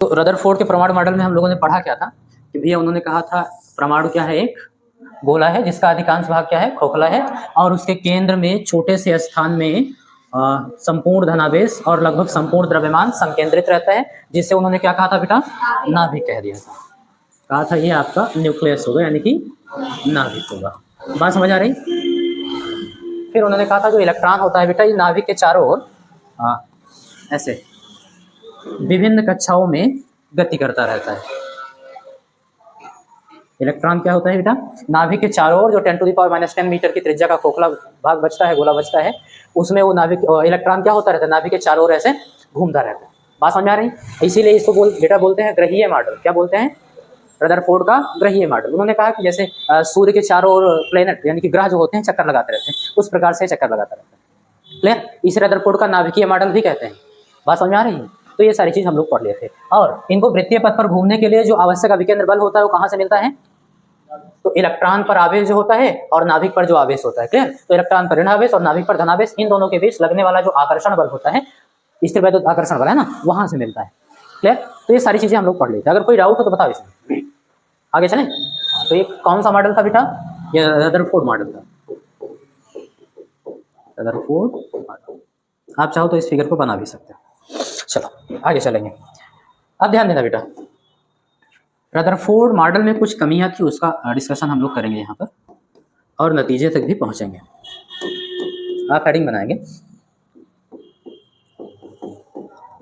तो रदरफोर्ड के परमाणु मॉडल में हम लोगों ने पढ़ा क्या था कि भैया उन्होंने कहा था परमाणु क्या है, एक गोला है जिसका अधिकांश भाग क्या है, खोखला है, और उसके केंद्र में छोटे से स्थान में संपूर्ण धनावेश और लगभग संपूर्ण द्रव्यमान संकेंद्रित रहता है, जिसे उन्होंने क्या कहा था बेटा, नाभिक कह दिया था। कहा था ये आपका न्यूक्लियस होगा, यानी कि नाभिक होगा। बात समझ आ रही? फिर उन्होंने कहा था जो इलेक्ट्रॉन होता है बेटा, ये नाभिक के चारों ओर ऐसे विभिन्न कक्षाओं में गति करता रहता है। इलेक्ट्रॉन क्या होता है बेटा, नाभिक के चारों ओर जो 10⁻⁻10 मीटर की त्रिज्या का खोखला भाग बचता है, गोला बचता है, उसमें वो नाभिक इलेक्ट्रॉन क्या होता रहता है, नाभिक के चारों ओर ऐसे घूमता रहता है। बात समझ आ रही? इसीलिए इसको बेटा बोलते हैं ग्रहीय मॉडल। क्या बोलते हैं? रदरफोर्ड का ग्रहीय मॉडल। उन्होंने कहा कि जैसे सूर्य के चारों ओर प्लेनेट यानी कि ग्रह जो होते हैं चक्कर लगाते रहते हैं, उस प्रकार से चक्कर लगाता रहता है। क्लियर? इसे रदरफोर्ड का नाभिकीय मॉडल भी कहते हैं। बात समझ आ रही है? तो ये सारी चीज हम लोग पढ़ लिए थे। और इनको वृत्तीय पथ पर घूमने के लिए जो आवश्यक अभिकेंद्र बल होता है वो कहाँ से मिलता है? तो इलेक्ट्रॉन पर आवेश जो होता है और नाभिक पर जो आवेश होता है। क्लियर? तो इलेक्ट्रॉन पर ऋण आवेश और नाभिक पर धनावेश, इन दोनों के बीच लगने वाला जो आकर्षण बल होता है, स्थिर वैद्युत आकर्षण बल है ना, वहां से मिलता है। क्लियर? तो ये सारी चीजें हम लोग पढ़ लेते हैं। अगर कोई डाउट हो तो बताओ इसमें, आगे चलें। तो ये कौन सा मॉडल था बेटा? ये रदरफोर्ड मॉडल था। Rutherford model. आप चाहो तो इस फिगर को बना भी सकते हो। चलो आगे चलेंगे। अब ध्यान देना बेटा, रदरफोर्ड मॉडल में कुछ कमियां थी, उसका डिस्कशन हम लोग करेंगे यहाँ पर और नतीजे तक भी पहुंचेंगे। आप हेडिंग बनाएंगे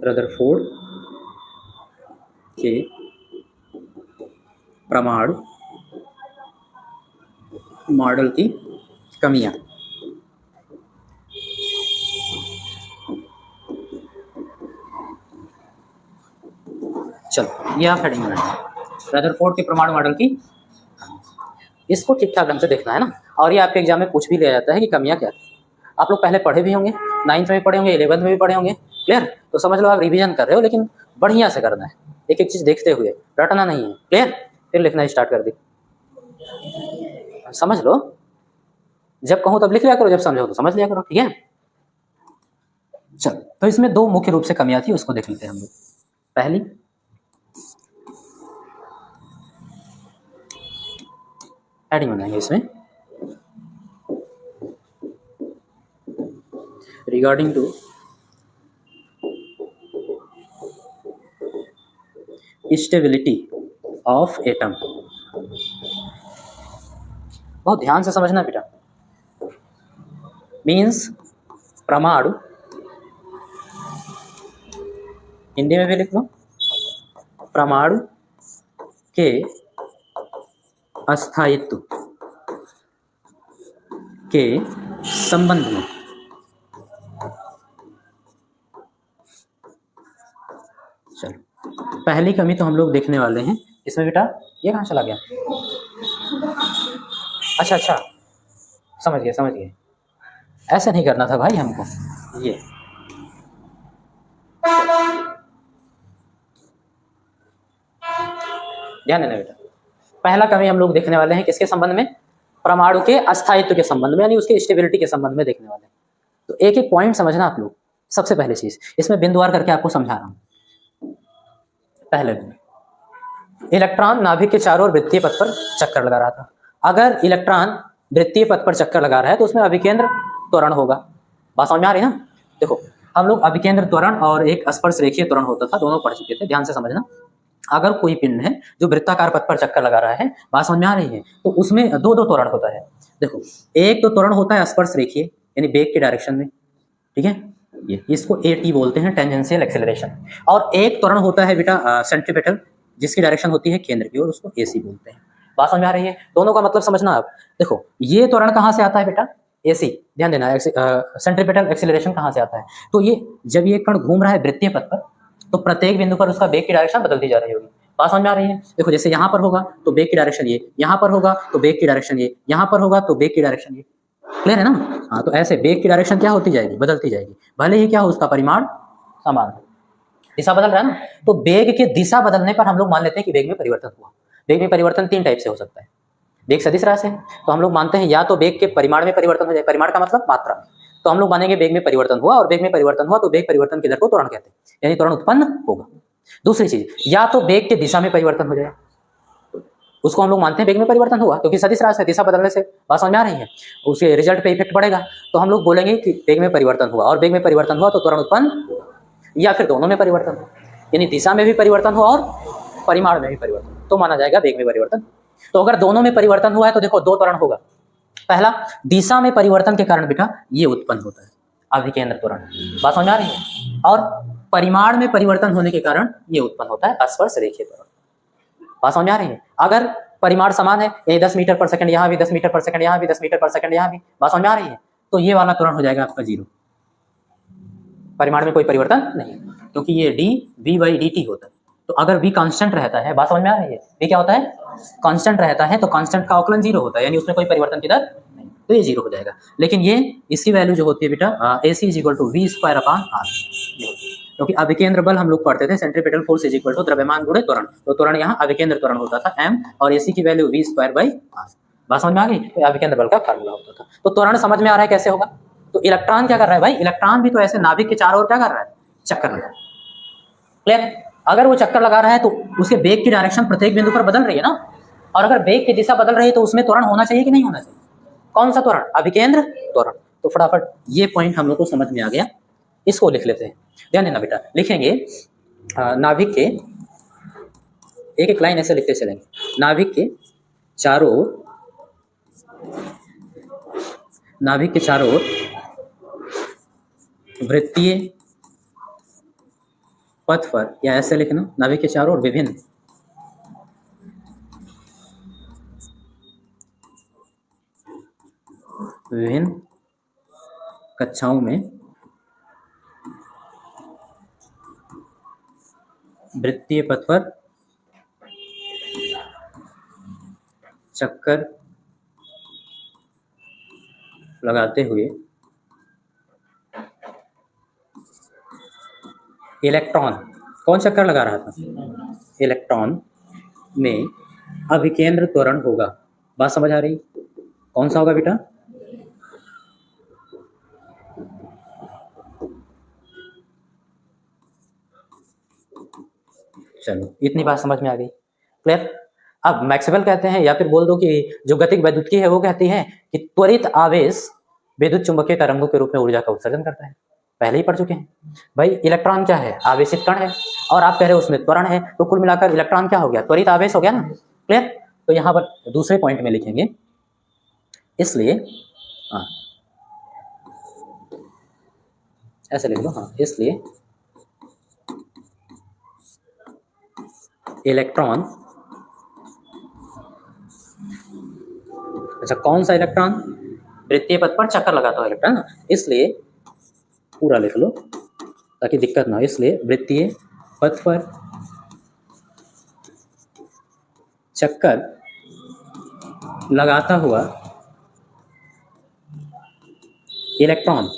रदरफोर्ड के परमाणु मॉडल की कमियां। चलो ये आप हेडिंग बनाएंगे रदरफोर्ड के परमाणु मॉडल की। इसको ठीक ठाक ढंग से देखना है ना, और ये आपके एग्जाम में पूछ भी लिया जाता है कि कमियां क्या थी। आप लोग पहले पढ़े भी होंगे, 9th में भी पढ़े होंगे, 11th में भी पढ़े होंगे। क्लियर? तो समझ लो आप रिवीजन कर रहे हो, लेकिन बढ़िया से करना है, एक एक चीज देखते हुए, रटना नहीं है। क्लियर? फिर लिखना स्टार्ट कर दी, समझ लो। जब कहूँ तब लिख लिया करो, जब समझो तो समझ लिया करो। ठीक है? चलो, तो इसमें दो मुख्य रूप से कमियां थी, उसको देख लेते हैं हम लोग। पहली, हेडिंग बनाएंगे इसमें regarding to stability of atom. बहुत ध्यान से समझना बेटा। मीन्स परमाणु, हिंदी में भी लिख लो, परमाणु के अस्थायित्व के संबंध में चलो पहली कमी तो हम लोग देखने वाले हैं इसमें बेटा। ये कहाँ चला गया? अच्छा, समझ गए। ऐसा नहीं करना था भाई हमको। ये ध्यान देना बेटा, पहला कमी हम लोग देखने वाले हैं किसके संबंध में? परमाणु के अस्थायित्व के संबंध में, यानी उसके स्टेबिलिटी के संबंध में देखने वाले हैं। तो एक एक पॉइंट समझना आप लोग। सबसे पहले चीज इसमें बिंदुवार करके आपको समझा रहा हूं। पहले इलेक्ट्रॉन नाभिक के चारों ओर वृत्तीय पथ पर चक्कर लगा रहा था। अगर इलेक्ट्रॉन वृत्तीय पथ पर चक्कर लगा रहा है तो उसमें अभिकेंद्र त्वरण होगा। बात समझ में आ रही है ना? देखो हम लोग अभिकेंद्र त्वरण और एक स्पर्श रेखीय त्वरण होता था, दोनों पढ़ चुके थे, ध्यान से समझना। अगर कोई पिंड है जो वृत्ताकार पथ पर चक्कर लगा रहा है, बात समझ में आ रही है, तो उसमें दो दो त्वरण होता है। देखो एक तो त्वरण होता है स्पर्श रेखीय, यानी बेग के डायरेक्शन में। ठीक है? ये इसको AT बोलते हैं, टेंजेंशियल एक्सेलरेशन। और एक त्वरण होता है बेटा सेंट्रीपेटल, जिसकी डायरेक्शन होती है केंद्र की ओर, उसको AC बोलते हैं। बात समझ में आ रही है? दोनों का मतलब समझना आप। देखो ये त्वरण कहाँ से आता है बेटा? AC। ध्यान देना, सेंट्रीपेटल एक्सेलरेशन कहाँ से आता है? तो ये जब ये कण घूम रहा है वृत्तीय पथ पर, तो प्रत्येक बिंदु पर उसका बेग की डायरेक्शन बदलती जा रही होगी। बात समझ में आ रही है? देखो जैसे यहाँ पर होगा तो बेग की डायरेक्शन ये, यहाँ पर होगा तो बेग की डायरेक्शन ये, यहाँ पर होगा तो बेग की डायरेक्शन ये। क्लियर है ना? हाँ, तो ऐसे बेग की डायरेक्शन क्या होती जाएगी? बदलती जाएगी, भले ही क्या हो उसका परिमाण समान हो। दिशा बदल रहा है ना, तो बेग की दिशा बदलने पर हम लोग मान लेते हैं कि बेग में परिवर्तन हुआ। बेग में परिवर्तन 3 टाइप से हो सकता है। बेग सदिश राशि है तो हम लोग मानते हैं या तो बेग के परिमाण में परिवर्तन हो जाए, परिमाण का मतलब मात्रा में, तो हम लोग मानेंगे बेग में परिवर्तन हुआ, और बेग में परिवर्तन हुआ तो बेग परिवर्तन की दर को त्वरण कहते हैं, यानी त्वरण उत्पन्न होगा। दूसरी चीज, या तो वेग के दिशा में परिवर्तन हो जाए, उसको हम लोग मानते हैं वेग में परिवर्तन हुआ क्योंकि सदिश राशि है, दिशा बदलने से बात समझ में आ रही है, उसके रिजल्ट पे इफेक्ट पड़ेगा, तो हम लोग बोलेंगे कि वेग में परिवर्तन हुआ, और वेग में परिवर्तन हुआ तो त्वरण उत्पन्न, या फिर दोनों में परिवर्तन हुआ, यानी दिशा में भी परिवर्तन हुआ और परिमाण में भी परिवर्तन, तो माना जाएगा वेग में परिवर्तन। तो अगर दोनों में परिवर्तन हुआ है तो देखो दो त्वरण होगा। पहला, दिशा में परिवर्तन के कारण बेटा ये उत्पन्न होता है अभिकेंद्र त्वरण, बात समझ आ रही है, और परिमाण में परिवर्तन होने के कारण ये उत्पन्न होता है स्पर्श रेखीय त्वरण, बात समझ आ रही है। अगर परिमाण समान है, ये 10 मीटर पर सेकंड यहाँ भी, 10 मीटर पर सेकंड यहाँ भी, 10 मीटर पर सेकंड यहाँ भी, बात समझ आ रही है, तो ये वाला त्वरण हो जाएगा आपका 0, परिमाण में कोई परिवर्तन नहीं, क्योंकि ये D V by D T होता है। तो अगर v कांस्टेंट रहता है, बात समझ में आ रही है, v क्या होता है, कांस्टेंट रहता है, तो कांस्टेंट का अवकलन 0 होता है, यानी उसमें कोई परिवर्तन की दर नहीं, तो ये 0 हो जाएगा। लेकिन ये इसकी वैल्यू जो होती है बेटा AC equal to V square upon R, क्योंकि अभिकेंद्र बल हम लोग पढ़ते थे centripetal force is equal to द्रव्यमान गुणे त्वरण, तो त्वरण यहाँ अभिकेंद्र त्वरण होता था m, और AC की value V square by R, बात समझ में आ गई, तो अभिकेंद्र बल का फार्मूला होता था। तो त्वरण समझ में आ रहा है कैसे होगा। तो इलेक्ट्रॉन क्या कर रहा है भाई, इलेक्ट्रॉन भी तो ऐसे नाभिक के चारों ओर क्या कर रहा है, चक्कर लगा रहा है, क्लियर। अगर वो चक्कर लगा रहा है तो उसके वेग की डायरेक्शन प्रत्येक बिंदु पर बदल रही है ना, और अगर वेग की दिशा बदल रही है तो उसमें त्वरण होना चाहिए कि नहीं होना चाहिए, कौन सा त्वरण, अभिकेंद्र त्वरण। तो फटाफट ये पॉइंट हम लोग को समझ में आ गया, इसको लिख लेते हैं, ध्यान देना बेटा, लिखेंगे नाभिक के एक एक लाइन ऐसे लिखते चलेंगे, नाभिक के चारों ओर वृत्तीय पथ पर, या ऐसे लिखना, नाभिक के चारों ओर विभिन्न कक्षाओं में वृत्तीय पथ पर चक्कर लगाते हुए इलेक्ट्रॉन, कौन चक्कर लगा रहा था, इलेक्ट्रॉन में अभिकेंद्र त्वरण होगा, बात समझ आ रही, कौन सा होगा बेटा, चलो इतनी बात समझ में आ गई, क्लियर। अब मैक्सवेल कहते हैं, या फिर बोल दो कि जो गतिक वैद्युतिकी है वो कहती है कि त्वरित आवेश विद्युत चुंबकीय तरंगों के रूप में ऊर्जा का उत्सर्जन करता है, पहले ही पढ़ चुके हैं भाई। इलेक्ट्रॉन क्या है, आवेशित कण है, और आप कह रहे हो उसमें त्वरण है, तो कुल मिलाकर इलेक्ट्रॉन क्या हो गया, त्वरित आवेश हो गया ना, क्लियर। तो यहाँ पर दूसरे पॉइंट में लिखेंगे, इसलिए हाँ ऐसे लिख लो, हाँ, इसलिए इलेक्ट्रॉन, अच्छा कौन सा इलेक्ट्रॉन, वृत्तीय पथ पर चक्कर लगाता है इलेक्ट्रॉन, इसलिए पूरा लिख लो ताकि दिक्कत ना हो, इसलिए वृत्तीय पथ पर चक्कर लगाता हुआ इलेक्ट्रॉन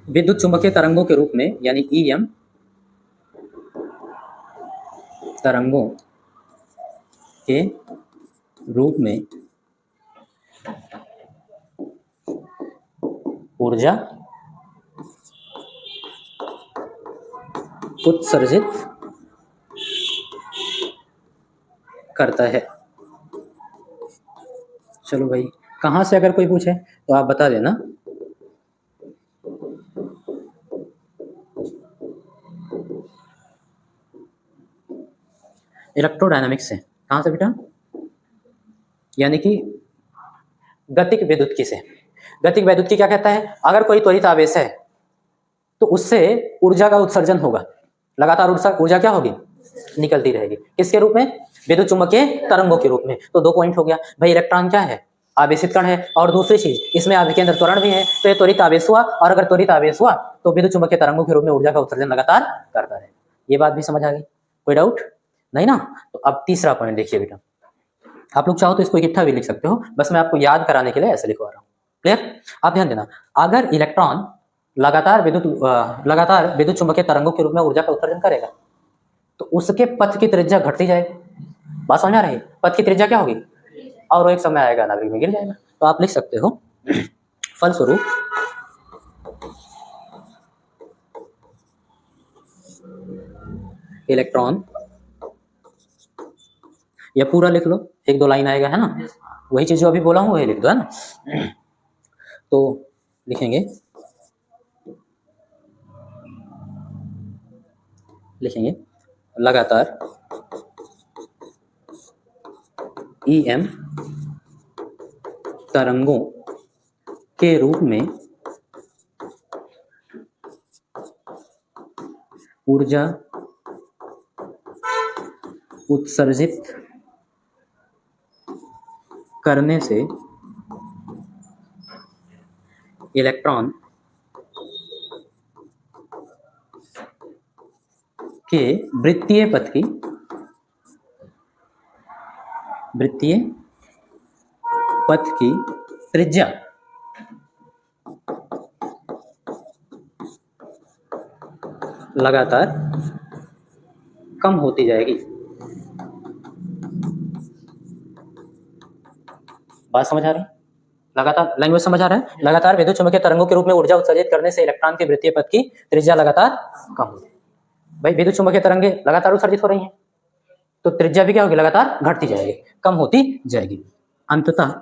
विद्युत चुंबकीय तरंगों के रूप में, यानी EM तरंगों के रूप में ऊर्जा उत्सर्जित करता है। चलो भाई, कहाँ से अगर कोई पूछे तो आप बता देना। इलेक्ट्रोडायनामिक्स से, कहाँ से बेटा, यानी कि गतिक वैद्युतिकी से। गतिक वैद्युतिकी क्या कहता है, अगर कोई त्वरित आवेश है तो उससे ऊर्जा का उत्सर्जन होगा, लगातार ऊर्जा क्या होगी, निकलती रहेगी, किसके रूप में, विद्युत चुंबकीय तरंगों के रूप में। तो 2 पॉइंट हो गया भाई, इलेक्ट्रॉन क्या है, आवेशित कण है, और दूसरी चीज इसमें अभिकेंद्र त्वरण भी है, तो ये त्वरित आवेश हुआ, और अगर त्वरित आवेश हुआ तो विद्युत चुंबकीय तरंगों के रूप में ऊर्जा का उत्सर्जन लगातार करता है। ये बात भी समझ आ गई, कोई डाउट नहीं ना। तो अब तीसरा पॉइंट देखिए बेटा, आप लोग चाहो तो इसको इकट्ठा भी लिख सकते हो, बस मैं आपको याद कराने के लिए ऐसे लिखवा रहा हूँ, क्लियर। आप ध्यान देना, अगर इलेक्ट्रॉन लगातार विद्युत चुंबकीय तरंगों के रूप में ऊर्जा का उत्सर्जन करेगा तो उसके पथ की त्रिज्या घटती जाएगी, बात समझ आ रही है, पथ की त्रिज्या क्या होगी, और वो एक समय आएगा नाभिक में गिर जाएगा। तो आप लिख सकते हो फलस्वरूप इलेक्ट्रॉन, या पूरा लिख लो, एक दो लाइन आएगा, है ना, वही चीज जो अभी बोला हूँ वही लिख दो, है ना। तो लिखेंगे लगातार EM तरंगों के रूप में ऊर्जा उत्सर्जित करने से इलेक्ट्रॉन के वृत्तीय पथ की त्रिज्या लगातार कम होती जाएगी। बात समझ आ रही है? लगातार लैंग्वेज समझ आ रहा है? लगातार विद्युत चुम्बकीय तरंगों के रूप में ऊर्जा उत्सर्जित करने से इलेक्ट्रॉन के वृत्तीय पथ की त्रिज्या लगातार कम होती है। भाई विद्युत चुम्बकीय तरंगे लगातार उत्सर्जित हो रही हैं, तो त्रिज्या भी क्या होगी? लगातार घटती जाएगी, कम होती जाएगी। अंततः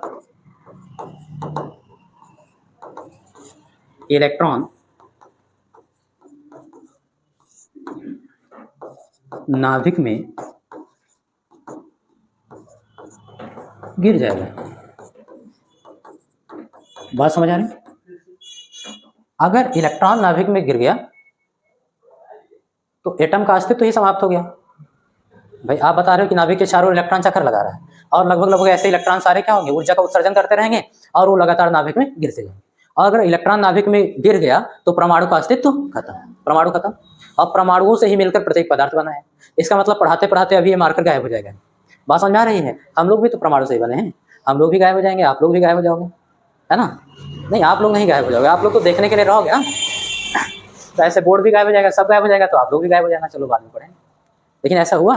इलेक्ट्रॉन नाभिक में गिर जाएगा। बात समझ आ रही? अगर इलेक्ट्रॉन नाभिक में गिर गया तो एटम का अस्तित्व ही समाप्त हो गया। भाई आप बता रहे हो कि नाभिक के चारों इलेक्ट्रॉन चक्कर लगा रहा है, और लगभग ऐसे इलेक्ट्रॉन सारे क्या होंगे? ऊर्जा का उत्सर्जन करते रहेंगे और वो लगातार नाभिक में गिरते जाएंगे। और अगर इलेक्ट्रॉन नाभिक में गिर गया तो परमाणु का अस्तित्व खत्म, परमाणु खत्म। अब परमाणुओं से ही मिलकर प्रत्येक पदार्थ बना है। इसका मतलब पढ़ाते पढ़ाते अभी ये मार्कर गायब हो जाएगा। बात समझ में आ रही है? हम लोग भी तो परमाणु से ही बने हैं, हम लोग भी गायब हो जाएंगे, आप लोग भी गायब हो जाओगे, है ना? नहीं, आप लोग नहीं गायब हो जाओगे, आप लोग तो देखने के लिए रहोगे ना। तो ऐसे बोर्ड भी गायब हो जाएगा, सब गायब हो जाएगा, तो आप लोग भी गायब हो जाना, चलो बाद में पढ़ेंगे। लेकिन ऐसा हुआ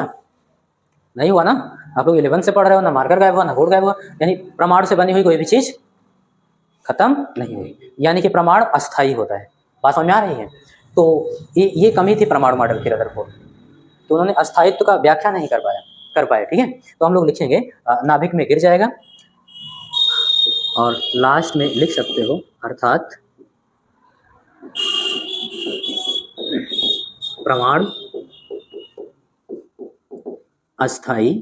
नहीं हुआ ना? आप लोग 11 से पढ़ रहे हो, ना मार्कर गायब हुआ ना बोर्ड गायब हुआ, यानी परमाणु से बनी हुई कोई भी चीज खत्म नहीं हुई, यानी कि परमाणु अस्थायी होता है। बात समझ में आ रही है? तो ये कमी थी परमाणु मॉडल के रदरफोर्ड, तो उन्होंने अस्थायित्व का व्याख्या नहीं कर पाए। ठीक है, तो हम लोग लिखेंगे नाभिक में गिर जाएगा, और लास्ट में लिख सकते हो अर्थात परमाणु अस्थायी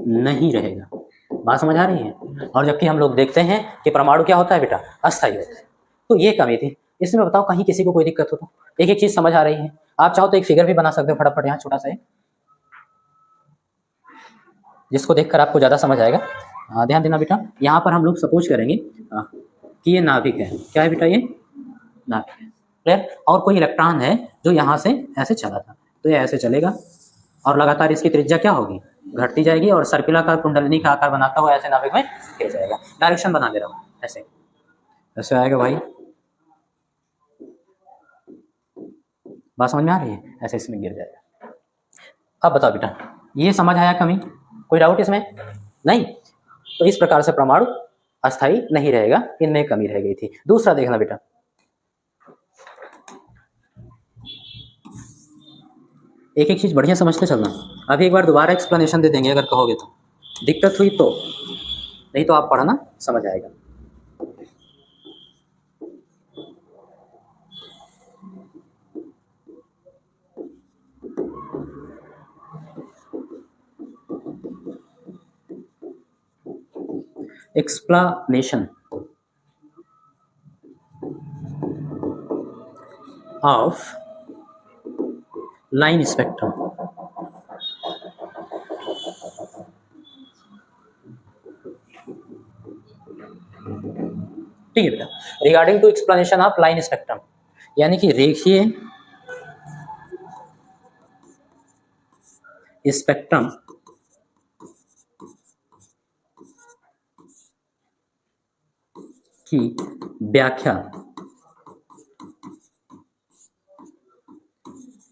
नहीं रहेगा। बात समझ आ रही है? और जबकि हम लोग देखते हैं कि परमाणु क्या होता है बेटा? अस्थायी होता है। तो ये कमी थी। इसमें बताओ कहीं किसी को कोई दिक्कत हो तो? एक एक चीज समझ आ रही है? आप चाहो तो एक फिगर भी बना सकते हो फटाफट, यहाँ छोटा सा है, जिसको देखकर आपको ज्यादा समझ आएगा। ध्यान देना बेटा, यहाँ पर हम लोग सपोज करेंगे कि ये नाभिक है। क्या है बेटा? ये नाभिक है, क्लियर? और कोई इलेक्ट्रॉन है जो यहाँ से ऐसे चला था, तो ये ऐसे चलेगा और लगातार इसकी त्रिज्या क्या होगी? घटती जाएगी, और सर्पिलाकार कुंडलिनी का आकार बनाता हुआ ऐसे नाभिक में गिर जाएगा। डायरेक्शन बना दे रहा हूँ, ऐसे ऐसे आएगा भाई। बात समझ में आ रही है? ऐसे इसमें गिर जाएगा। अब बताओ बेटा, ये समझ आया कमी? कोई डाउट इसमें? नहीं। तो इस प्रकार से परमाणु अस्थायी नहीं रहेगा, इनमें कमी रह गई थी। दूसरा देखना बेटा, एक एक चीज बढ़िया समझते चलना। अभी एक बार दोबारा एक्सप्लेनेशन दे देंगे अगर कहोगे तो, दिक्कत हुई तो, नहीं तो आप पढ़ना समझ आएगा। Explanation of line spectrum. ठीक है बेटा, regarding to explanation of line spectrum, यानी कि रेखीय स्पेक्ट्रम की व्याख्या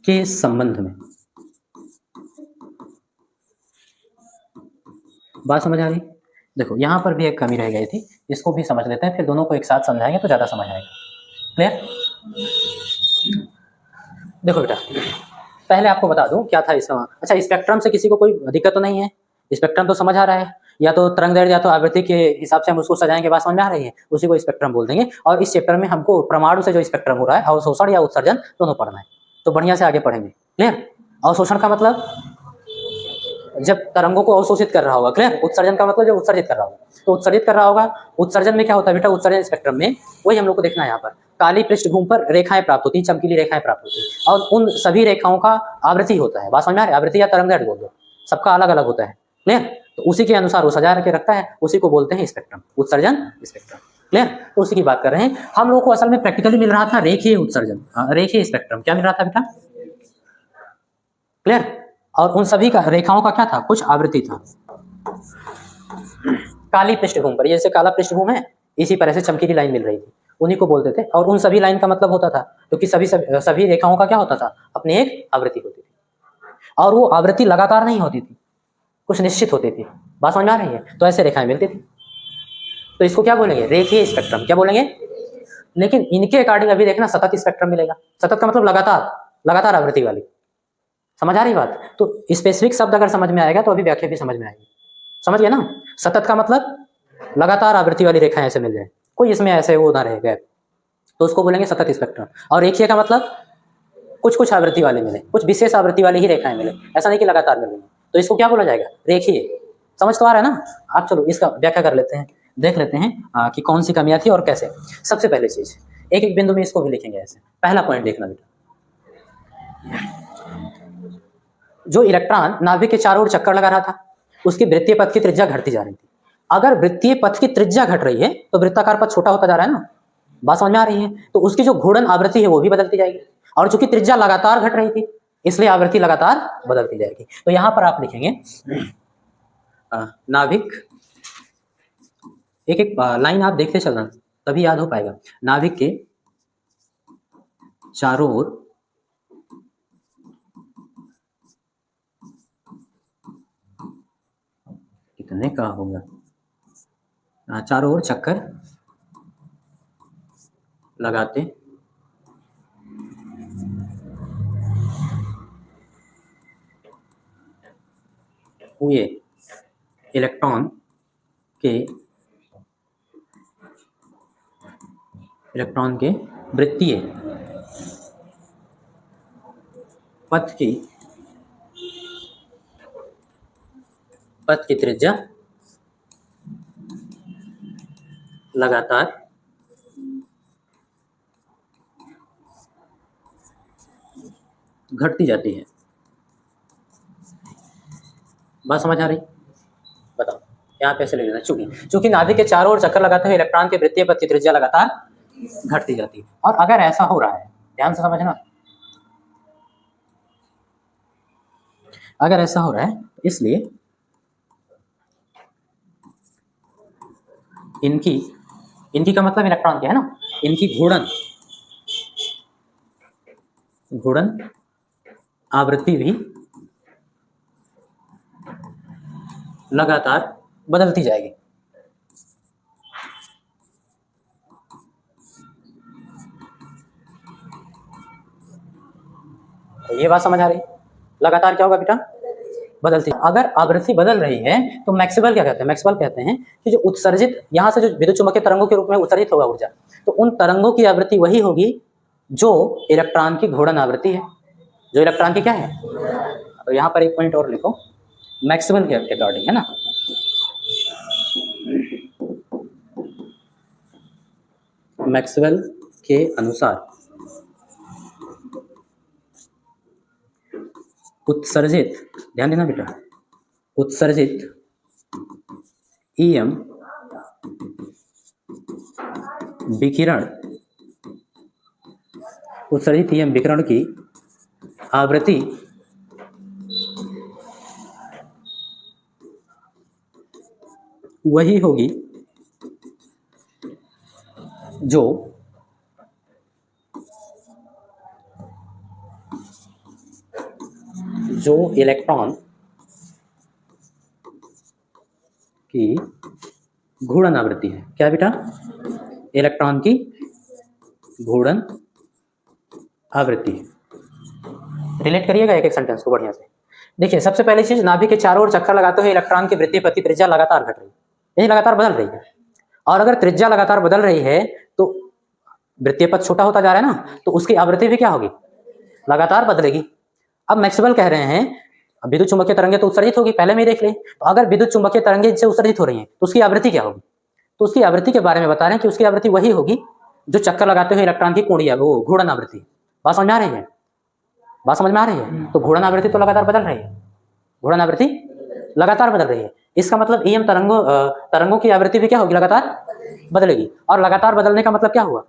के संबंध में। बात समझ आ रही? देखो यहाँ पर भी एक कमी रह गई थी इसको भी समझ लेते हैं, फिर दोनों को एक साथ समझाएंगे तो ज़्यादा समझ आएगा। क्लियर? देखो बेटा, पहले आपको बता दूं क्या था इसका। अच्छा, स्पेक्ट्रम से किसी को कोई दिक्कत तो नहीं है? स्पेक्ट्रम तो समझ आ रहा है, या तो तरंगदैर्घ्य या तो आवृत्ति के हिसाब से हम उसको सजाएंगे, बात समझ में आ रही है, उसी को स्पेक्ट्रम बोल देंगे। और इस चैप्टर में हमको परमाणु से जो स्पेक्ट्रम हो रहा है, अवशोषण या उत्सर्जन, दोनों पढ़ना है, तो बढ़िया से आगे पढ़ेंगे। क्लियर? अवशोषण का मतलब जब तरंगों को अवशोषित कर रहा होगा। क्लियर? उत्सर्जन का मतलब जब उत्सर्जित कर रहा होगा, तो उत्सर्जित कर रहा होगा। उत्सर्जन में क्या होता है बेटा? उत्सर्जन स्पेक्ट्रम में वही हम लोग को देखना है। यहाँ पर काली पृष्ठभूमि पर रेखाएं प्राप्त होती, चमकीली रेखाएं प्राप्त होती, और उन सभी रेखाओं का आवृत्ति होता है। बात समझ में आ रही है? आवृत्ति या तरंगदैर्घ्य बोल दो, सबका अलग अलग होता है। क्लियर? तो उसी के अनुसार वो सजा के रखता है, उसी को बोलते हैं स्पेक्ट्रम, उत्सर्जन स्पेक्ट्रम। क्लियर? तो उसी की बात कर रहे हैं हम लोग को। असल में प्रैक्टिकली मिल रहा था रेखीय उत्सर्जन, रेखीय स्पेक्ट्रम। क्या मिल रहा था बेटा? क्लियर? और उन सभी का रेखाओं का क्या था? कुछ आवृत्ति था। काली पृष्ठभूमि पर, जैसे काला पृष्ठभूमि है, इसी तरह से चमकीली लाइन मिल रही थी, उन्हीं को बोलते थे। और उन सभी लाइन का मतलब होता था, क्योंकि सभी रेखाओं का क्या होता था? अपनी एक आवृत्ति होती थी, और वो आवृत्ति लगातार नहीं होती थी, कुछ निश्चित होती थी। बात समझ में आ रही है? तो ऐसे रेखाएं मिलती थी, तो इसको क्या बोलेंगे? रेखीय स्पेक्ट्रम। क्या बोलेंगे? लेकिन इनके अकॉर्डिंग अभी देखना सतत स्पेक्ट्रम मिलेगा। सतत का मतलब लगातार, लगातार आवृत्ति वाली। समझ आ रही बात? तो स्पेसिफिक शब्द अगर समझ में आएगा तो अभी व्याख्या भी समझ में आएगी। समझ गए ना? सतत का मतलब लगातार आवृत्ति वाली रेखाएं ऐसे मिल जाए, कोई इसमें ऐसे वो ना रहे गैप, तो उसको बोलेंगे सतत स्पेक्ट्रम। और रेखीय का मतलब कुछ कुछ आवृत्ति वाले मिले, कुछ विशेष आवृत्ति वाली ही रेखाएं मिले, ऐसा नहीं कि लगातार मिलेंगे, तो इसको क्या बोला जाएगा? रेखीय। समझ तो आ रहा है ना? आप चलो इसका व्याख्या कर लेते हैं, देख लेते हैं कि कौन सी कमियां थी और कैसे। सबसे पहले चीज, एक एक बिंदु में इसको भी लिखेंगे ऐसे। पहला पॉइंट देखना बेटा, जो इलेक्ट्रॉन नाभिक के चारों ओर चक्कर लगा रहा था, उसकी वृत्तीय पथ की त्रिज्या घटती जा रही थी। अगर वृत्तीय पथ की त्रिज्या घट रही है तो वृत्ताकार पथ छोटा होता जा रहा है ना? बात समझ में आ रही है? तो उसकी जो घूर्णन आवृत्ति है वो भी बदलती जाएगी, और चूंकि त्रिज्या लगातार घट रही थी इसलिए आवृत्ति लगातार बदलती जाएगी। तो यहां पर आप लिखेंगे नाभिक, एक एक लाइन आप देखते चलना तभी याद हो पाएगा। नाभिक के चारों ओर कितने का होगा? चारों ओर चक्कर लगाते हुए इलेक्ट्रॉन के वृत्तीय पथ की त्रिज्या लगातार घटती जाती है। बात समझ आ रही? बताओ यहाँ पे ऐसे ले लेना, चूंकि नाभिक के चारों ओर चक्कर लगाते हुए इलेक्ट्रॉन के वृत्तीय पथ की त्रिज्या लगातार घटती जाती है। और अगर ऐसा हो रहा है, ध्यान से समझना, अगर ऐसा हो रहा है इसलिए इनकी का मतलब इलेक्ट्रॉन क्या है ना, इनकी घूर्णन आवृत्ति भी लगातार बदलती जाएगी। तो ये बात समझ आ रही? लगातार क्या होगा बेटा? बदलती। अगर आवृत्ति बदल रही है तो मैक्सवेल क्या कहते हैं? मैक्सवेल कहते हैं कि जो उत्सर्जित यहाँ से जो विद्युत चुम्बकीय तरंगों के रूप में उत्सर्जित होगा ऊर्जा, तो उन तरंगों की आवृत्ति वही होगी जो इलेक्ट्रॉन की घूर्णन आवृत्ति है, जो इलेक्ट्रॉन की क्या है। तो यहाँ पर एक पॉइंट और लिखो, मैक्सवेल के अकॉर्डिंग, है ना, मैक्सवेल के अनुसार उत्सर्जित, ध्यान देना बेटा, उत्सर्जित ईएम विकिरण, उत्सर्जित ईएम विकिरण की आवृत्ति वही होगी जो इलेक्ट्रॉन की घूर्णन आवृत्ति है। क्या बेटा? इलेक्ट्रॉन की घूर्णन आवृत्ति। रिलेट करिएगा एक एक सेंटेंस को बढ़िया से। देखिए, सबसे पहली चीज, नाभिक के चारों ओर चक्कर लगाते हुए इलेक्ट्रॉन की वृत्तीय पथ की त्रिज्या लगातार घट रही है, यही लगातार बदल रही है। और अगर त्रिज्या लगातार बदल रही है तो वृत्तीय पथ छोटा होता जा रहा है ना, तो उसकी आवृत्ति भी क्या होगी? लगातार बदलेगी। अब मैक्सवेल कह रहे हैं विद्युत चुंबकीय तरंगें तो उत्सर्जित होगी, पहले में ही देख ले। तो अगर विद्युत चुंबकीय तरंगें जिससे उत्सर्जित हो रही हैं तो उसकी आवृत्ति क्या होगी? तो उसकी आवृत्ति के बारे में बता रहे हैं कि उसकी आवृत्ति वही होगी जो चक्कर लगाते हुए इलेक्ट्रॉन की कोणीय वो घूर्णन आवृत्ति। बात समझ में आ रही है? बात समझ में आ रही है? तो घूर्णन आवृत्ति तो लगातार बदल रही है, घूर्णन आवृत्ति लगातार बदल रही है। इसका मतलब ईएम तरंगों की आवृत्ति भी क्या होगी? लगातार बदलेगी। और लगातार बदलने का मतलब क्या हुआ?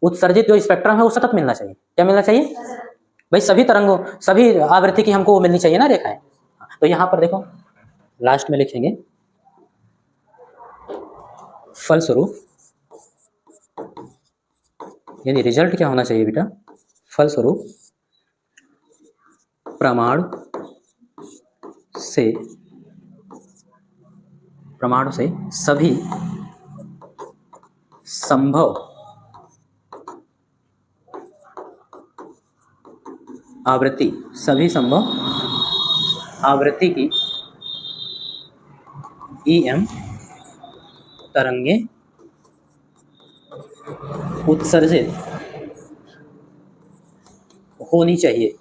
उत्सर्जित जो स्पेक्ट्रम है वो सतत मिलना चाहिए। क्या मिलना चाहिए भाई? सभी तरंगों, सभी आवृत्ति की हमको वो मिलनी चाहिए ना रेखाएं। तो यहां पर देखो लास्ट में लिखेंगे, फलस्वरूप, यानी रिजल्ट क्या होना चाहिए बेटा? फलस्वरूप परमाणु से सभी संभव आवृत्ति की ईएम तरंगें उत्सर्जित होनी चाहिए।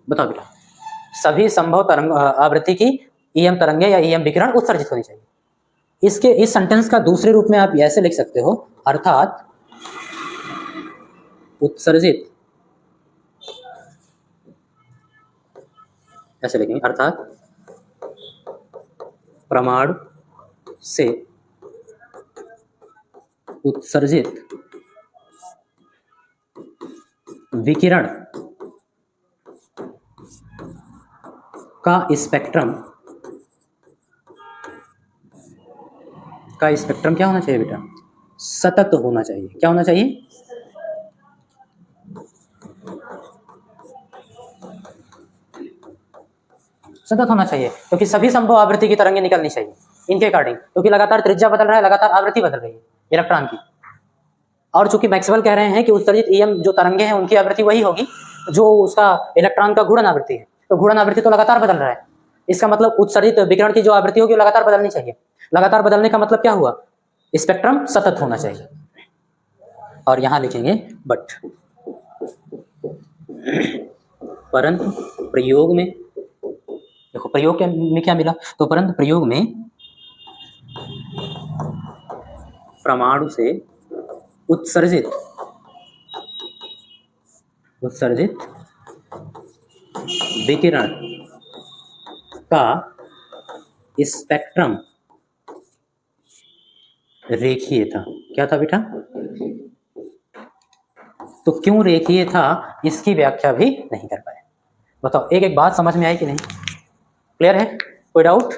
बताओ बेटा, सभी संभव तरंग आवृत्ति की ईएम तरंगें या ईएम विकिरण उत्सर्जित होनी चाहिए। इसके इस सेंटेंस का दूसरे रूप में आप ऐसे लिख सकते हो, अर्थात उत्सर्जित, ऐसे लिखेंगे, अर्थात परमाणु से उत्सर्जित विकिरण का स्पेक्ट्रम क्या होना चाहिए बेटा? सतत होना चाहिए। क्या होना चाहिए? सतत होना चाहिए, क्योंकि सभी संभव आवृत्ति की तरंगें निकलनी चाहिए इनके अकॉर्डिंग, क्योंकि लगातार त्रिज्या बदल रहा है, लगातार आवृत्ति बदल रही है इलेक्ट्रॉन की। और चूंकि मैक्सवेल कह रहे हैं कि उत्सर्जित ईएम जो तरंगें हैं उनकी आवृत्ति वही होगी जो उसका इलेक्ट्रॉन का घूर्णन आवृत्ति है। तो घूर्णन आवृत्ति तो लगातार बदल रहा है, इसका मतलब उत्सर्जित विकिरण की जो आवृत्ति होगी लगातार बदलनी चाहिए। लगातार बदलने का मतलब क्या हुआ? स्पेक्ट्रम सतत होना चाहिए। और यहां लिखेंगे बट, परंतु प्रयोग में, देखो प्रयोग में क्या मिला? तो परंतु प्रयोग में परमाणु से उत्सर्जित विकिरण का स्पेक्ट्रम रेखीय था। क्या था बेटा? तो क्यों रेखीय था इसकी व्याख्या भी नहीं कर पाए। बताओ, एक एक बात समझ में आई कि नहीं? क्लियर है? कोई डाउट?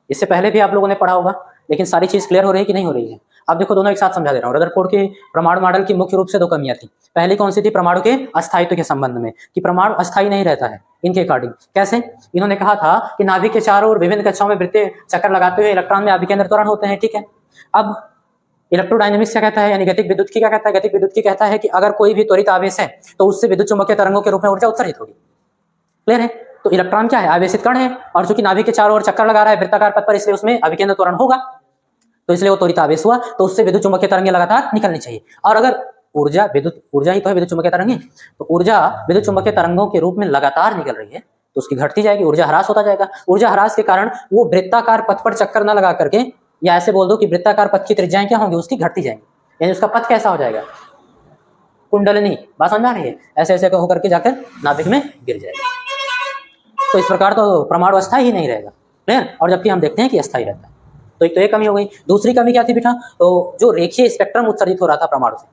इससे पहले भी आप लोगों ने पढ़ा होगा, लेकिन सारी चीज क्लियर हो रही है कि नहीं हो रही है? अब देखो दोनों एक साथ समझा दे रहा हूँ। रदरफोर्ड के परमाणु मॉडल की मुख्य रूप से दो कमियां थी। पहली कौन सी थी? परमाणु के अस्थायित्व के संबंध में, कि परमाणु अस्थायी नहीं रहता है इनके अकॉर्डिंग। कैसे? इन्होंने कहा था कि नाभिक के चारों ओर विभिन्न कक्षाओं में वृत्तीय चक्कर लगाते हुए इलेक्ट्रॉन में अभिकेंद्र त्वरण होते हैं। ठीक है। अब इलेक्ट्रोडायनेमिक्स क्या कहता है, यानी गतिक विद्युत की क्या कहता है? गतिक विद्युत की कहता है कि अगर कोई भी त्वरित आवेश है तो उससे विद्युत चुंबकीय तरंगों के रूप में ऊर्जा उत्सर्जित होगी। क्लियर है? तो इलेक्ट्रॉन क्या है? आवेशित कण है, और चूंकि नाभिक के चारों ओर चक्कर लगा रहा है वृत्ताकार पथ पर, इसलिए उसमें अभिकेंद्र त्वरण होगा, तो इसलिए वो त्वरित आवेश हुआ, तो उससे विद्युत चुंबकीय तरंगें लगातार निकलनी चाहिए। और अगर ऊर्जा ही तो है विद्युत चुंबकीय तरंगें, तो ऊर्जा विद्युत चुंबकीय तरंगों के रूप में लगातार निकल रही है तो उसकी घटती जाएगी, ऊर्जा ह्रास होता जाएगा। ऊर्जा ह्रास के कारण वो वृत्ताकार पथ पर चक्कर न लगा करके, या ऐसे बोल दो कि वृत्ताकार पथ की त्रिज्याएं क्या होंगी? उसकी घटती जाएंगी, यानी उसका पथ कैसा हो जाएगा? कुंडलिनी। बात समझ में आ रही है? ऐसे ऐसे होकर के जाकर नाभिक में गिर जाएगा। तो इस प्रकार तो परमाणु अस्थायी ही नहीं रहेगा। क्लियर? और जबकि हम देखते हैं कि अस्थायी रहता है। तो एक तो ये कमी हो गई। दूसरी कमी क्या थी बेटा? तो जो रेखीय स्पेक्ट्रम उत्सर्जित हो रहा था परमाणु से,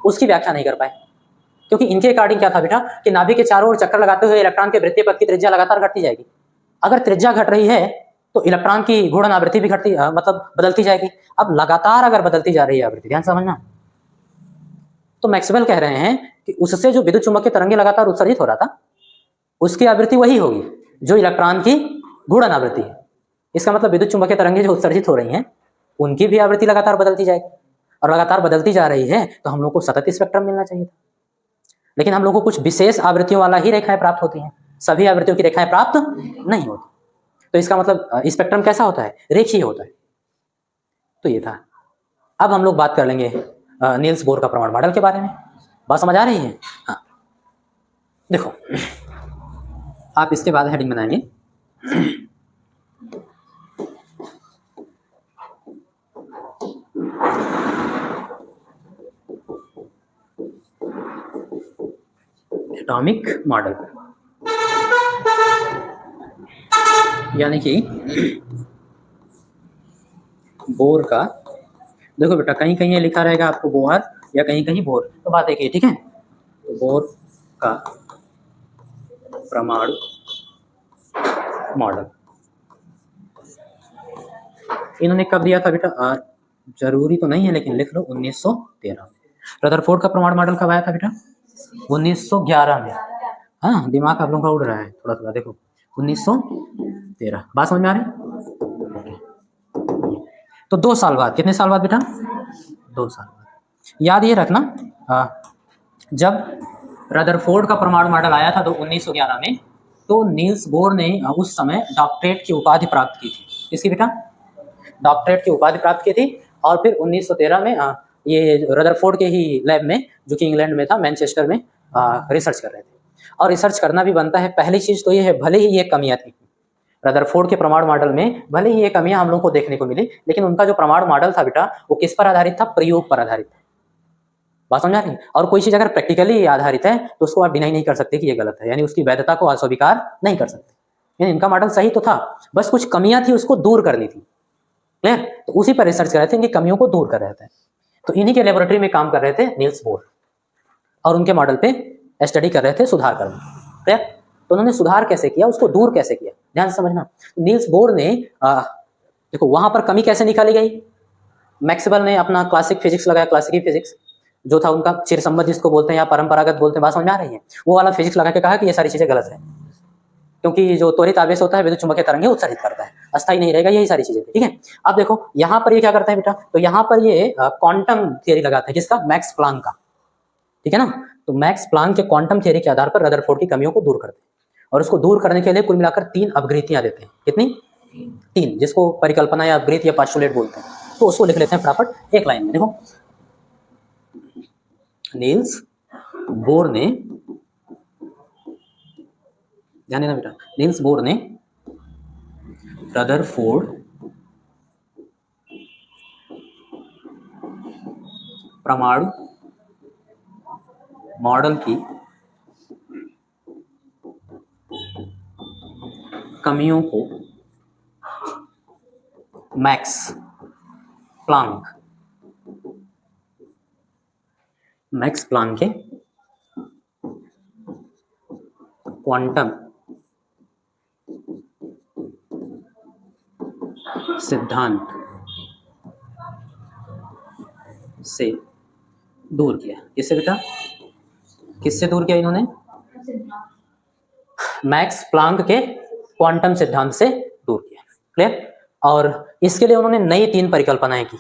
उसकी व्याख्या नहीं कर पाए, क्योंकि इनके अकॉर्डिंग क्या था बेटा कि नाभिक के चारों ओर चक्कर लगाते हुए इलेक्ट्रॉन के वृत्तीय पथ की त्रिज्या लगातार घटती जाएगी। अगर त्रिज्या घट रही है तो इलेक्ट्रॉन की घूर्णन आवृत्ति भी घटती मतलब बदलती जाएगी। अब लगातार अगर बदलती जा रही है आवृत्ति, ध्यान समझना, तो मैक्सवेल कह रहे हैं कि उससे जो विद्युत चुंबकीय तरंगें लगातार उत्सर्जित हो रहा था उसकी आवृत्ति वही होगी जो इलेक्ट्रॉन की घूर्णन आवृत्ति है। इसका मतलब विद्युत चुम्बकीय तरंगें जो उत्सर्जित हो रही हैं उनकी भी आवृत्ति लगातार बदलती जाएगी, और लगातार बदलती जा रही है तो हम लोग को सतत स्पेक्ट्रम मिलना चाहिए था, लेकिन हम लोग को कुछ विशेष आवृत्तियों वाला ही रेखाएं प्राप्त होती हैं, सभी आवृत्तियों की रेखाएं प्राप्त नहीं होती। तो इसका मतलब स्पेक्ट्रम कैसा होता है, रेखीय होता है। तो ये था। अब हम लोग बात कर लेंगे नील्स बोर का प्रमाण मॉडल के बारे में। बात समझ आ रही है? हाँ, देखो आप इसके बाद हेडिंग बनाएंगे एटॉमिक मॉडल, यानी कि बोर का। देखो बेटा, कहीं कहीं ये लिखा रहेगा आपको बोहर या कहीं कहीं बोर, तो बात एक ही, ठीक है। तो बोर का परमाणु मॉडल इन्होंने कब दिया था बेटा? जरूरी तो नहीं है लेकिन लिख लो 1913 में। रदरफोर्ड का परमाणु मॉडल कब आया था बेटा? 1911 में। हाँ, दिमाग आप लोगों का उड़ रहा है थोड़ा थोड़ा। देखो 1913, बात समझ में आ रही? तो 2 साल बाद, कितने साल बाद बेटा? 2 साल बाद। याद ये रखना, जब रदरफोर्ड का परमाणु मॉडल आया था तो 1911 में, तो नील्स बोर ने उस समय डॉक्टरेट की उपाधि प्राप्त की थी। किसकी बेटा? डॉक्टरेट की उपाधि प्राप्त की थी। और फिर 1913 में ये रदरफोर्ड के ही लैब में, जो कि इंग्लैंड में था, मैनचेस्टर में, रिसर्च कर रहे थे। और रिसर्च करना भी बनता है। पहली चीज तो ये है, भले ही ये कमियां थी रदरफोर्ड के परमाणु मॉडल में, भले ही ये कमियां हम लोग को देखने को मिली, लेकिन उनका जो परमाणु मॉडल था बेटा, वो किस पर आधारित था? प्रयोग पर आधारित। बात समझा रही? और कोई चीज अगर प्रैक्टिकली आधारित है तो उसको आप डिनाई नहीं कर सकते कि ये गलत है, यानी उसकी वैधता को अस्वीकार नहीं कर सकते। यानी इनका मॉडल सही तो था, बस कुछ कमियां थी, उसको दूर करनी थी। क्लियर? तो उसी पर रिसर्च कर रहे थे, इनकी कमियों को दूर कर रहे थे। तो इन्हीं के लेबोरेटरी में काम कर रहे थे नील्स बोर, और उनके मॉडल पे स्टडी कर रहे थे सुधार करने। क्लियर? तो उन्होंने सुधार कैसे किया, उसको दूर कैसे किया, ध्यान से समझना। नील्स बोर ने देखो वहां पर कमी कैसे निकाली गई। मैक्सवेल ने अपना क्लासिक फिजिक्स लगाया, क्लासिकी फिजिक्स जो था उनका, चिरसम्मत जिसको बोलते हैं या परंपरागत बोलते हैं, बात समझ में आ रही है? वो वाला फिजिक्स लगा के कहा कि ये सारी चीजें गलत है, क्योंकि जो त्वरित आवेश होता है विद्युत चुम्बकीय तरंगें उत्सर्जित करता है, अस्थायी नहीं रहेगा, यही सारी चीजें थी। ठीक है, अब देखो यहाँ पर ये क्या करता है बेटा, तो यहाँ पर ये क्वांटम थियरी लगाता है, किसका? मैक्स प्लांक का। ठीक है ना? तो मैक्स प्लांक के क्वांटम थियरी के आधार पर रदरफोर्ड की कमियों को दूर करते हैं, और उसको दूर करने के लिए कुल मिलाकर 3 अपग्रहितियां देते हैं। कितनी? 3, जिसको परिकल्पना या अपग्रहित या पास्टुलेट बोलते हैं। तो उसको लिख लेते हैं फटाफट एक लाइन में। देखो, नील्स बोर ने, ध्यान देना बेटा, नील्स बोर ने रदरफोर्ड परमाणु मॉडल की कमियों को मैक्स प्लांक के क्वांटम सिद्धांत से दूर किया। किससे बेटा? किससे दूर किया इन्होंने? मैक्स प्लांक के क्वांटम सिद्धांत से दूर किया। क्लियर? और इसके लिए उन्होंने नई 3 परिकल्पनाएं की।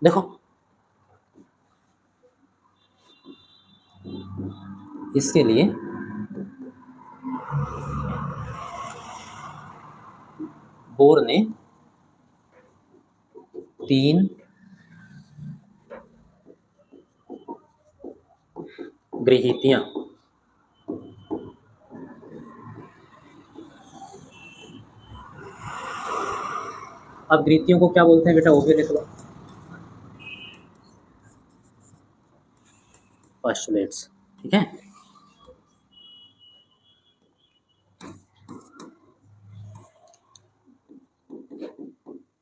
देखो, इसके लिए बोर ने 3 गृहीतियां अब गृहीतियों को क्या बोलते हैं बेटा, वो भी लिख लो, पोस्टुलेट्स। ठीक है,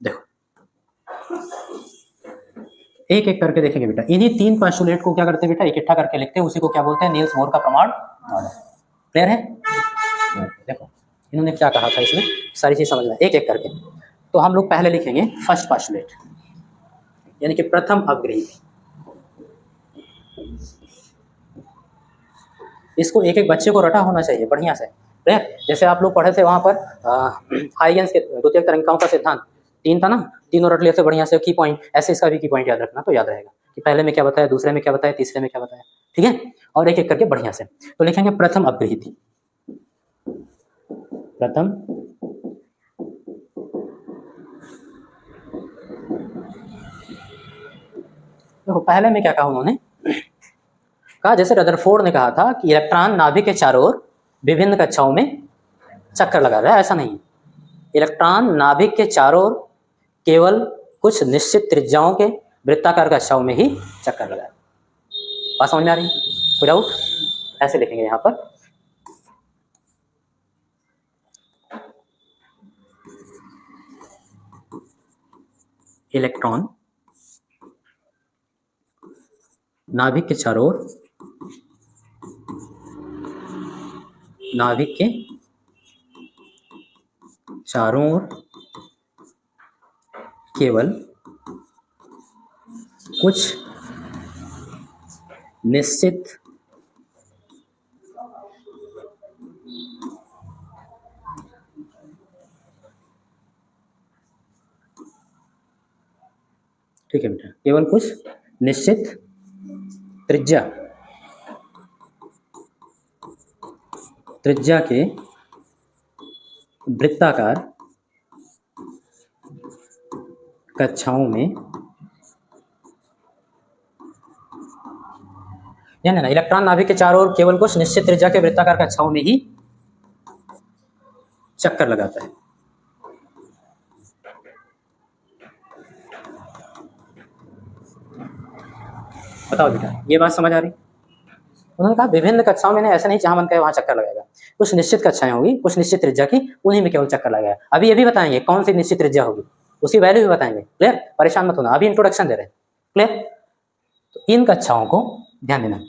देखो एक एक करके देखेंगे बेटा। इन्हीं 3 पोस्टुलेट को क्या करते हैं बेटा, इकट्ठा करके लिखते हैं, उसी को क्या बोलते हैं? नील्स बोर का परमाणु मॉडल। क्लियर है? देखो इन्होंने क्या कहा था, इसमें सारी चीज समझना एक एक करके। तो हम लोग पहले लिखेंगे फर्स्ट पोस्टुलेट, यानी कि प्रथम अपग्रहित। इसको एक एक बच्चे को रटा होना चाहिए बढ़िया से, जैसे आप लोग पढ़े थे वहाँ पर हाइगेंस के द्वितीयक तरंगिकाओं का सिद्धांत 3 था ना, तीनों रट लिए थे बढ़िया से की पॉइंट, ऐसे इसका भी की पॉइंट याद रखना तो याद रहेगा कि पहले में क्या बताया, दूसरे में क्या बताया, तीसरे में क्या बताया, ठीक है। और एक एक करके बढ़िया से तो लिखेंगे प्रथम अपग्रहित, प्रथम देखो पहले में क्या कहा उन्होंने, कहा जैसे रदरफोर्ड ने कहा था कि इलेक्ट्रॉन नाभिक के चारों ओर विभिन्न कक्षाओं में चक्कर लगा रहा है, ऐसा नहीं है। इलेक्ट्रॉन नाभिक के चारों ओर केवल कुछ निश्चित त्रिज्याओं के वृत्ताकार कक्षाओं में ही चक्कर लगा रहा है। बात समझ में आ रही है? कोई डाउट? ऐसे लिखेंगे यहाँ पर इलेक्ट्रॉन नाभिक के चारों ओर, नाभिक के चारों ओर केवल कुछ निश्चित ठीक है बेटा, केवल कुछ निश्चित त्रिज्या के वृत्ताकार कक्षाओं में, यानी ना इलेक्ट्रॉन नाभिक के चारों ओर केवल कुछ निश्चित त्रिज्या के वृत्ताकार कक्षाओं में ही चक्कर लगाता है। बताओ बेटा, ये बात समझ आ रही? उन्होंने कहा विभिन्न कक्षाओं में, ऐसा नहीं जहां मन करे वहां चक्कर लगाएगा, कुछ निश्चित कक्षाएं होगी, कुछ निश्चित त्रिज्या की, उन्हीं में केवल चक्कर लगाएगा। अभी ये भी बताएंगे कौन सी निश्चित त्रिज्या होगी, उसकी वैल्यू भी बताएंगे। क्लियर? परेशान मत होना, अभी इंट्रोडक्शन दे रहे हैं। क्लियर? तो इन कक्षाओं को ध्यान देना,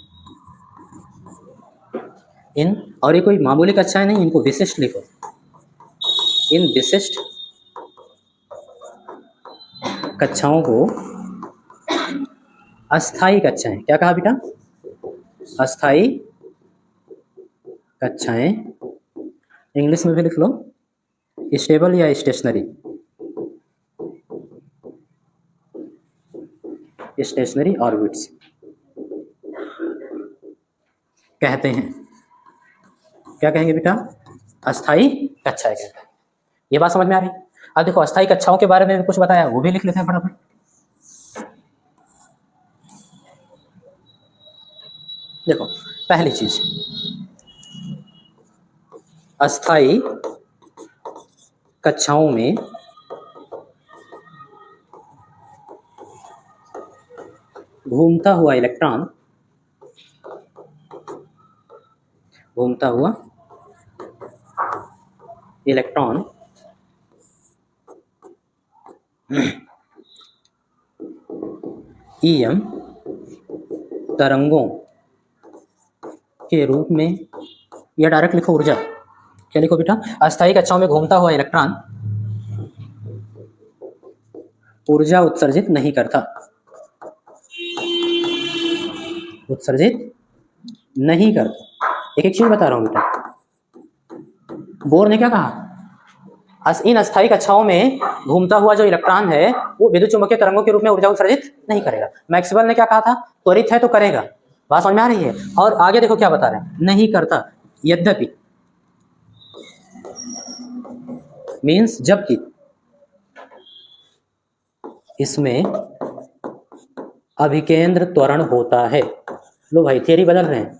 इन, और ये कोई मामूली कक्षाएं नहीं, इनको विशिष्ट लिखो। इन विशिष्ट कक्षाओं को अस्थाई कक्षाएं, क्या कहा बेटा? अस्थाई कक्षाएं, इंग्लिश में भी लिख लो स्टेबल या स्टेशनरी, स्टेशनरी ऑर्बिट्स कहते हैं। क्या कहेंगे बेटा? अस्थाई कक्षाएं कहते हैं। ये बात समझ में आ रही? अब देखो अस्थाई कक्षाओं के बारे में भी कुछ बताया, वो भी लिख लेते हैं फटाफट। देखो पहली चीज, अस्थाई कक्षाओं में घूमता हुआ इलेक्ट्रॉन, घूमता हुआ इलेक्ट्रॉन ईएम तरंगों के रूप में, या डायरेक्ट लिखो ऊर्जा, क्या लिखो बेटा? अस्थाई कक्षाओं में घूमता हुआ इलेक्ट्रॉन ऊर्जा उत्सर्जित नहीं करता, उत्सर्जित नहीं करता। एक एक चीज बता रहा हूं बेटा। बोर ने क्या कहा? इन अस्थाई कक्षाओं में घूमता हुआ जो इलेक्ट्रॉन है वो विद्युत चुम्बकीय तरंगों के रूप में ऊर्जा उत्सर्जित नहीं करेगा। मैक्सवेल ने क्या कहा था? त्वरित है तो करेगा। बात समझ में आ रही है? और आगे देखो क्या बता रहे हैं, नहीं करता। यद्यपि मीन्स जबकि इसमें अभिकेंद्र त्वरण होता है। लो भाई थियरी बदल रहे हैं,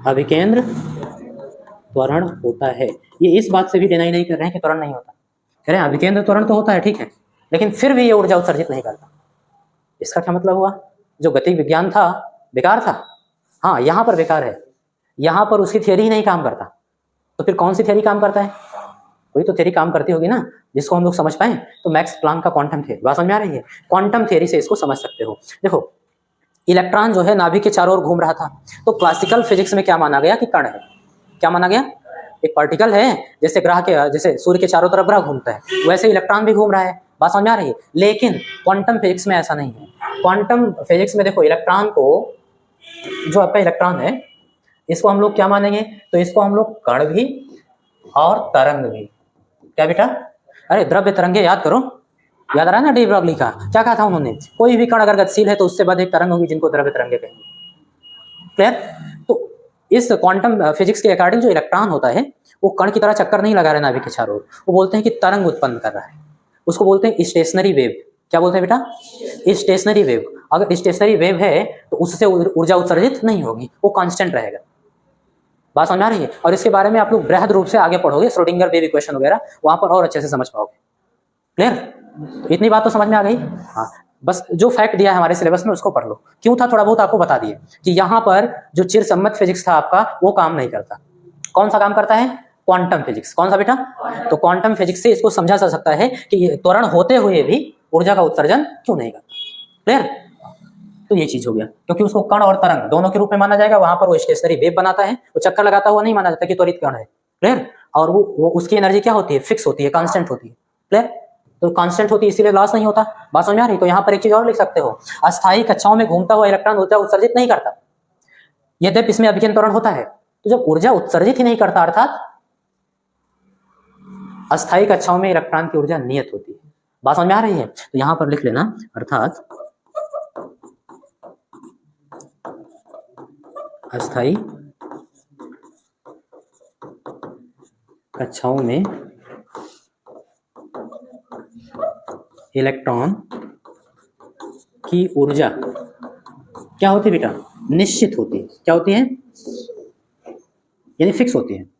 अभिकेंद्र त्वरण होता है। ये इस बात से भी डिनाई नहीं कर रहे हैं कि त्वरण नहीं होता, कह रहे हैं अभिकेंद्र त्वरण तो होता है, ठीक है, लेकिन फिर भी ये ऊर्जा उत्सर्जित नहीं करता। इसका क्या मतलब हुआ? जो गतिक विज्ञान था बेकार था? हाँ, यहाँ पर बेकार है, यहाँ पर उसकी थियरी ही नहीं काम करता। तो फिर कौन सी थियरी काम करता है? कोई तो थियरी काम करती होगी ना, जिसको हम लोग समझ पाए। तो मैक्स प्लांक का क्वांटम थियरी, बात समझ में आ रही है? क्वांटम थियरी से इसको समझ सकते हो। देखो इलेक्ट्रॉन जो है नाभिक के चारों ओर घूम रहा था, तो क्लासिकल फिजिक्स में क्या माना गया कि कण है। क्या माना गया? एक पार्टिकल है, जैसे ग्रह के, जैसे सूर्य के चारों तरफ ग्रह घूमता है, वैसे इलेक्ट्रॉन भी घूम रहा है। बात समझ में आ रही है? लेकिन क्वांटम फिजिक्स में ऐसा नहीं है। क्वांटम फिजिक्स में देखो इलेक्ट्रॉन को, जो आपका इलेक्ट्रॉन है, इसको हम लोग क्या मानेंगे? तो इसको हम लोग कण भी और तरंग भी। क्या बेटा? अरे द्रव्य तरंगे याद करो, याद आ रहा है ना डी ब्रॉगली का, क्या कहा था उन्होंने? कोई भी कण अगर गतिशील है तो उससे बाद एक तरंग होगी जिनको द्रव्य तरंगे कहेंगे। क्लियर? तो इस क्वांटम फिजिक्स के अकॉर्डिंग जो इलेक्ट्रॉन होता है वो कण की तरह चक्कर नहीं लगा रहे नाभिक के चारों ओर, वो बोलते हैं कि तरंग उत्पन्न कर रहा है, उसको बोलते हैं स्टेशनरी वेव। क्या बोलते हैं बेटा? Stationary wave. अगर स्टेशनरी वेव है तो उससे ऊर्जा उत्सर्जित नहीं होगी, वो कांस्टेंट रहेगा। बात समझ आ रही है? और इसके बारे में आप लोग बृहद रूप से आगे पढ़ोगे, श्रोडिंगर वेव इक्वेशन वगैरह, वहां पर और अच्छे से समझ पाओगे। क्लियर? इतनी बात तो समझ में आ गई। हाँ, बस जो फैक्ट दिया है हमारे सिलेबस में उसको पढ़ लो। क्यों था थोड़ा बहुत आपको बता दिए कि यहाँ पर जो चिरसम्मत फिजिक्स था आपका वो काम नहीं करता। कौन सा काम करता है? Quantum physics. कौन सा बेटा? तो क्वांटम फिजिक्स से इसको समझा जा सकता है कि त्वरण होते हुए भी ऊर्जा का उत्सर्जन क्यों नहीं करता। क्लियर? तो ये चीज हो गया, क्योंकि उसको कण और तरंग दोनों के रूप में माना जाएगा। वहां पर वो स्टेशनरी वेव बनाता है, वो चक्कर लगाता हुआ नहीं माना जाता कि त्वरित कण है। क्लियर? और वो उसकी एनर्जी क्या होती है? फिक्स होती है, कांस्टेंट होती है। क्लियर? तो कांस्टेंट होती है इसीलिए लॉस नहीं होता। बात समझ में आ रही? तो यहाँ पर एक चीज और लिख सकते हो, अस्थायी कक्षाओं में घूमता हुआ इलेक्ट्रॉन ऊर्जा उत्सर्जित नहीं करता, यद्यपि इसमें अभिकिरण त्वरण होता है। तो जब ऊर्जा उत्सर्जित ही नहीं करता, अर्थात अस्थायी कक्षाओं में इलेक्ट्रॉन की ऊर्जा नियत होती है। बात समझ में आ रही है? तो यहां पर लिख लेना, अर्थात अस्थायी कक्षाओं में इलेक्ट्रॉन की ऊर्जा क्या होती है बेटा? निश्चित होती है। क्या होती है? यानी फिक्स होती है।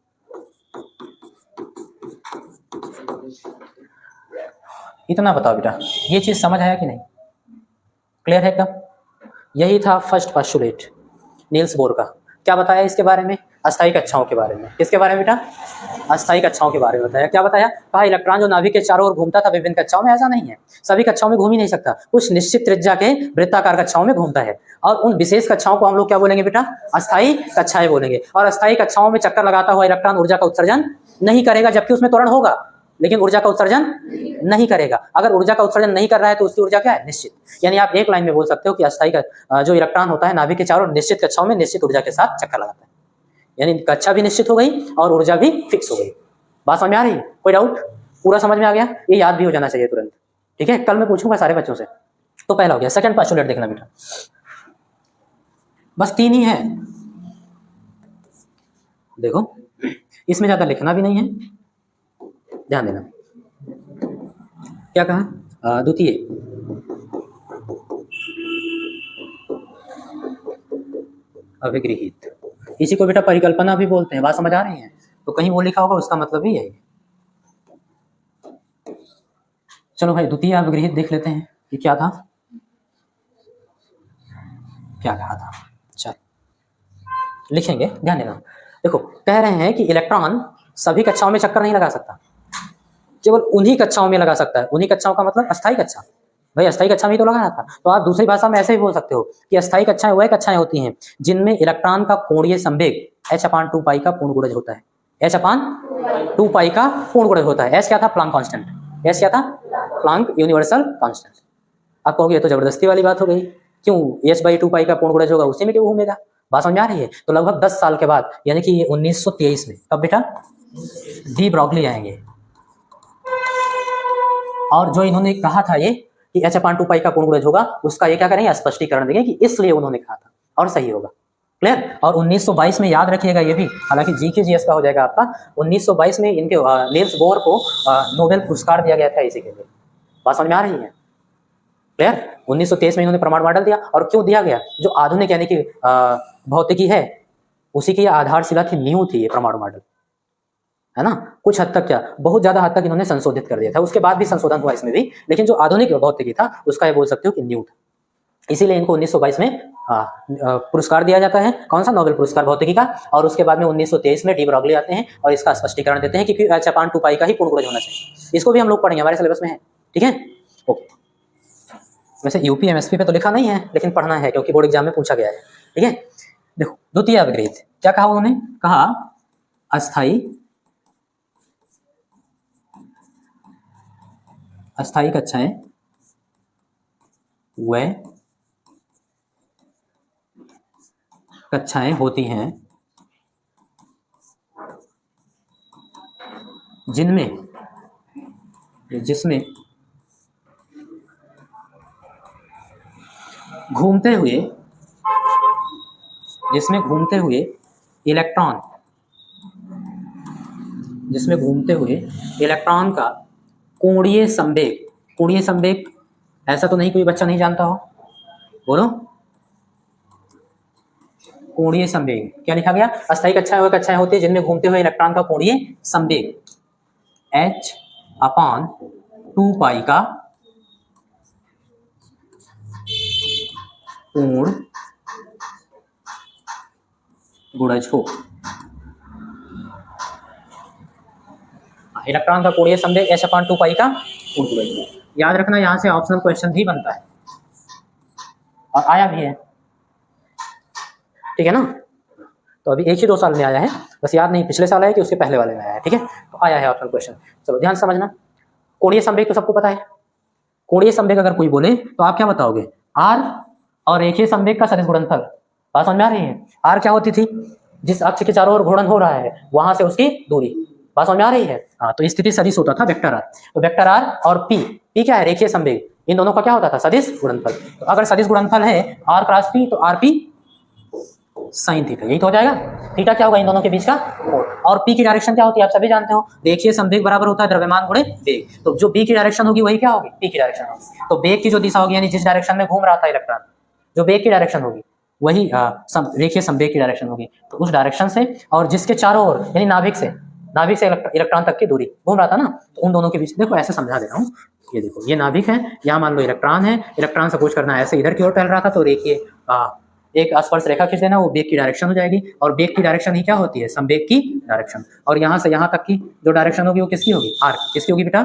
इतना बताओ बेटा, ये चीज समझ आया कि नहीं? क्लियर है एकदम? यही था फर्स्ट पोस्टुलेट नील्स बोर का। क्या बताया इसके बारे में? अस्थायी कक्षाओं के बारे में। किसके बारे में बेटा? अस्थायी कक्षाओं के बारे में बताया। क्या बताया? कहा इलेक्ट्रॉन जो नाभिक के चारों ओर घूमता था विभिन्न कक्षाओं में, ऐसा नहीं है, सभी कक्षाओं में घूम ही नहीं सकता, कुछ निश्चित त्रिज्या के वृत्ताकार कक्षाओं में घूमता है। और उन विशेष कक्षाओं को हम लोग क्या बोलेंगे बेटा? अस्थायी कक्षाएं बोलेंगे। और अस्थायी कक्षाओं में चक्कर लगाता हुआ इलेक्ट्रॉन ऊर्जा का उत्सर्जन नहीं करेगा, जबकि उसमें त्वरण होगा लेकिन ऊर्जा का उत्सर्जन नहीं करेगा। अगर ऊर्जा का उत्सर्जन नहीं कर रहा है तो उसकी ऊर्जा क्या है? निश्चित। यानी आप एक लाइन में बोल सकते हो कि अस्थायी का जो इलेक्ट्रॉन होता है नाभिक के चारों निश्चित कक्षाओं में निश्चित ऊर्जा के साथ चक्कर लगाता है, यानी कक्षा भी निश्चित हो गई और ऊर्जा भी फिक्स हो गई। बात समझ में आ रही है? कोई डाउट? पूरा समझ में आ गया? ये याद भी हो जाना चाहिए तुरंत। ठीक है, कल मैं पूछूंगा सारे बच्चों से। तो पहला हो गया। सेकंड पोस्टुलेट देखना बेटा, बस 3 ही है, देखो इसमें ज्यादा लिखना भी नहीं है, ध्यान देना। क्या कहा? द्वितीय अभिगृहित, इसी को बेटा परिकल्पना भी बोलते हैं। बात समझ आ रही है? तो कहीं वो लिखा होगा उसका मतलब ही यही। चलो भाई द्वितीय अभिगृहित देख लेते हैं कि क्या था, क्या कहा था। चल लिखेंगे, ध्यान देना। देखो कह रहे हैं कि इलेक्ट्रॉन सभी कक्षाओं में चक्कर नहीं लगा सकता, केवल उन्हीं कक्षाओं में लगा सकता है। उन्हीं कक्षाओं का मतलब अस्थायी कक्षा। भाई अस्थायी कक्षा में तो लगा रहा था, तो आप दूसरी भाषा में ऐसे ही बोल सकते हो कि अस्थायी कक्षाएं वह कक्षाएं होती हैं जिनमें इलेक्ट्रॉन का कोणीय संवेग h/2 का पूर्ण गुणज होता है। h/2 का पूर्ण गुणज होता है। एस क्या था? Planck constant. एस क्या था? Planck universal constant. आप कहोगे तो जबरदस्ती वाली बात हो गई, क्यों h/2 का पूर्ण गुणज होगा, उसी में क्यों घूमेगा? बात समझ में आ रही है? तो लगभग 10 साल के बाद, यानी कि 1923 में, कब बेटा? डी ब्रॉगली आएंगे और जो इन्होंने कहा था ये कि h/2 का पूर्ण गुणज होगा, उसका ये क्या करेंगे? स्पष्टीकरण देंगे कि इसलिए उन्होंने कहा था, और सही होगा। क्लियर? और 1922 में याद रखिएगा ये भी, हालांकि जीके जीएस का हो जाएगा आपका, 1922 में इनके नील्स बोर को नोबेल पुरस्कार दिया गया था इसी के लिए। बात समझ में आ रही है? क्लियर? 1923 में इन्होंने परमाणु मॉडल दिया, और क्यों दिया गया? जो आधुनिक यानी कि भौतिकी है उसी की आधारशिला थी, नींव थी ये परमाणु मॉडल, है ना। कुछ हद तक क्या, बहुत ज्यादा हद तक इन्होंने संशोधित कर दिया था, उसके बाद भी संशोधन हुआ इसमें भी, लेकिन जो आधुनिक भौतिकी था उसका ये बोल सकते हो कि न्यू था। इसीलिए इनको 1922 में पुरस्कार दिया जाता है। कौन सा? नोबेल पुरस्कार भौतिकी का। और उसके बाद में 1923 में डी ब्रॉगली आते हैं और इसका स्पष्टीकरण देते हैं कि h/2 का ही पूर्ण गुणज होना चाहिए। इसको भी हम लोग पढ़ेंगे, हमारे सिलेबस में है। ठीक है, ओके। वैसे यूपी एमएसपी पे तो लिखा नहीं है, लेकिन पढ़ना है क्योंकि बोर्ड एग्जाम में पूछा गया है। ठीक है, देखो द्वितीय अभिगृहित क्या कहा उन्होंने? कहा अस्थायी कक्षाएं वह कक्षाएं होती हैं जिसमें घूमते हुए इलेक्ट्रॉन का कोणीय संवेग, ऐसा तो नहीं कोई बच्चा नहीं जानता हो, बोलो। कोणीय संवेग क्या लिखा गया? अस्थायी कक्षाएं होती है जिनमें घूमते हुए इलेक्ट्रॉन का कोणीय संवेग h/2 का पूर्ण गुणज हो। इलेक्ट्रॉन का कोणीय संवेग h/2 का पूर्ण गुणज हो। याद रखना, यहां से ऑप्शनल क्वेश्चन भी बनता है और आया भी है, ठीक है ना। तो अभी 1 ही 2 साल में आया है, बस याद नहीं पिछले साल आया कि उसके पहले वाले में आया है, ठीक है। तो आया है ऑप्शनल क्वेश्चन। चलो ध्यान समझना, कोणीय संवेग तो सबको पता है। कोणीय संवेग अगर कोई बोले तो आप क्या बताओगे? r और रेखीय संवेग का सदिश गुणनफल। बात समझ में आ रही है? r क्या होती थी? जिस अक्ष के चारों ओर घूर्णन हो रहा है वहां से उसकी दूरी। बात समझ में आ रही है? हाँ, तो स्थिति सदिश होता था वेक्टर r। तो वेक्टर r और p क्या है? रेखीय संवेग। इन दोनों का क्या होता था? सदिश गुणनफल। तो अगर सदिश गुणनफल है r क्रॉस p तो rp साइन थीटा, यही तो हो जाएगा। थीटा क्या होगा? इन दोनों के बीच का कोण। और p की डायरेक्शन क्या होती है? आप सभी जानते हो, रेखीय संवेग बराबर होता है द्रव्यमान गुणे वेग। तो जो b की डायरेक्शन होगी वही क्या होगी? p की डायरेक्शन होगी। तो वेग की जो दिशा होगी, यानी जिस डायरेक्शन में घूम रहा था इलेक्ट्रॉन, जो वेग की डायरेक्शन होगी वही रेखीय संवेग की डायरेक्शन होगी। तो उस डायरेक्शन से और जिसके चारों ओर, यानी नाभिक से इलेक्ट्रॉन तक की दूरी घूम रहा था ना, तो उन दोनों के बीच, देखो ऐसे समझा दे रहा हूँ। ये देखो, ये नाभिक है, यहाँ मान लो इलेक्ट्रॉन है, इलेक्ट्रॉन सपोज करना ऐसे इधर की ओर टहल रहा था, तो रेखीय एक स्पर्श रेखा खींच देना, वो वेग की डायरेक्शन हो जाएगी। और वेग की डायरेक्शन ही क्या होती है? संवेग की डायरेक्शन। और यहाँ से यहाँ तक की जो डायरेक्शन होगी वो किसकी होगी? आर। किसकी होगी बेटा?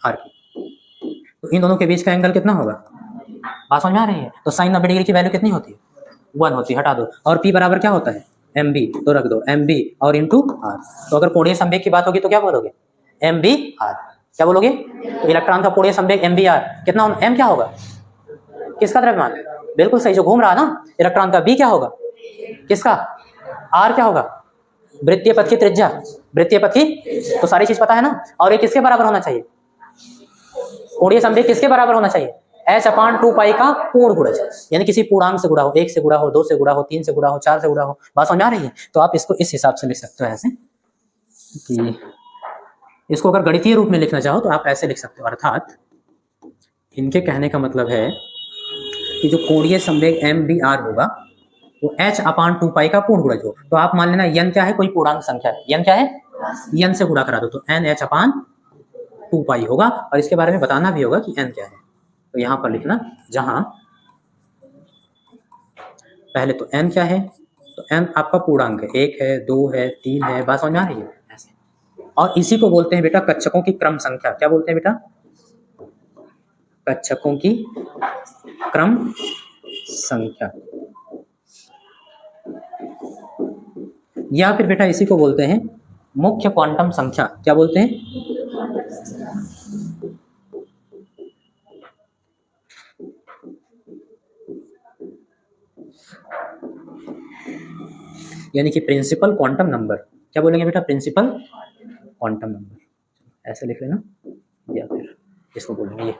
आर की। तो इन दोनों के बीच का एंगल कितना होगा? बात समझ में आ रही है? तो साइन 90 डिग्री की वैल्यू कितनी होती है? 1 होती है, हटा दो। और पी बराबर क्या होता है? एम बी, तो रख दो एम बी और इंटू आर। तो अगर कोणीय संवेग की बात होगी तो क्या बोलोगे? M B R. क्या बोलोगे? तो इलेक्ट्रॉन का कोणीय संवेग एम बी आर कितना? एम क्या होगा? किसका द्रव्यमान? बिल्कुल सही, जो घूम रहा है ना इलेक्ट्रॉन का। बी क्या होगा? किसका? आर क्या होगा? वृत्तीय पथ की त्रिज्या। वृत्तीय पथ की, तो सारी चीज पता है ना। और ये किसके बराबर होना चाहिए? कोणीय संवेग किसके बराबर होना चाहिए? h/2 का पूर्ण गुणज, यानी किसी पूर्णांक से गुणा हो, 1 से गुणा हो, 2 से गुणा हो, 3 से गुणा हो, 4 से गुणा हो। बात समझ आ रही है? तो आप इसको इस हिसाब से लिख सकते हो ऐसे, कि इसको अगर गणितीय रूप में लिखना चाहो तो आप ऐसे लिख सकते हो। अर्थात इनके कहने का मतलब है कि जो कोणीय संवेग m/r होगा वो h/2 का पूर्ण गुणज हो। तो आप मान लेना n क्या है? कोई पूर्णांक संख्या है। n क्या है? n से गुणा करा दो तो n/2 होगा। और इसके बारे में बताना भी होगा कि n क्या है। तो यहां पर लिखना, जहां पहले तो n क्या है? तो n आपका पूर्णांक है, 1 है, 2 है, 3 है। बात समझ में आ रही है? ऐसे। और इसी को बोलते हैं बेटा कक्षकों की क्रम संख्या। क्या बोलते हैं बेटा? कक्षकों की क्रम संख्या। या फिर बेटा इसी को बोलते हैं मुख्य क्वांटम संख्या। क्या बोलते हैं? यानी कि प्रिंसिपल क्वांटम नंबर। क्या बोलेंगे बेटा? प्रिंसिपल क्वांटम नंबर, ऐसे लिख लेना। या फिर इसको बोलेंगे ये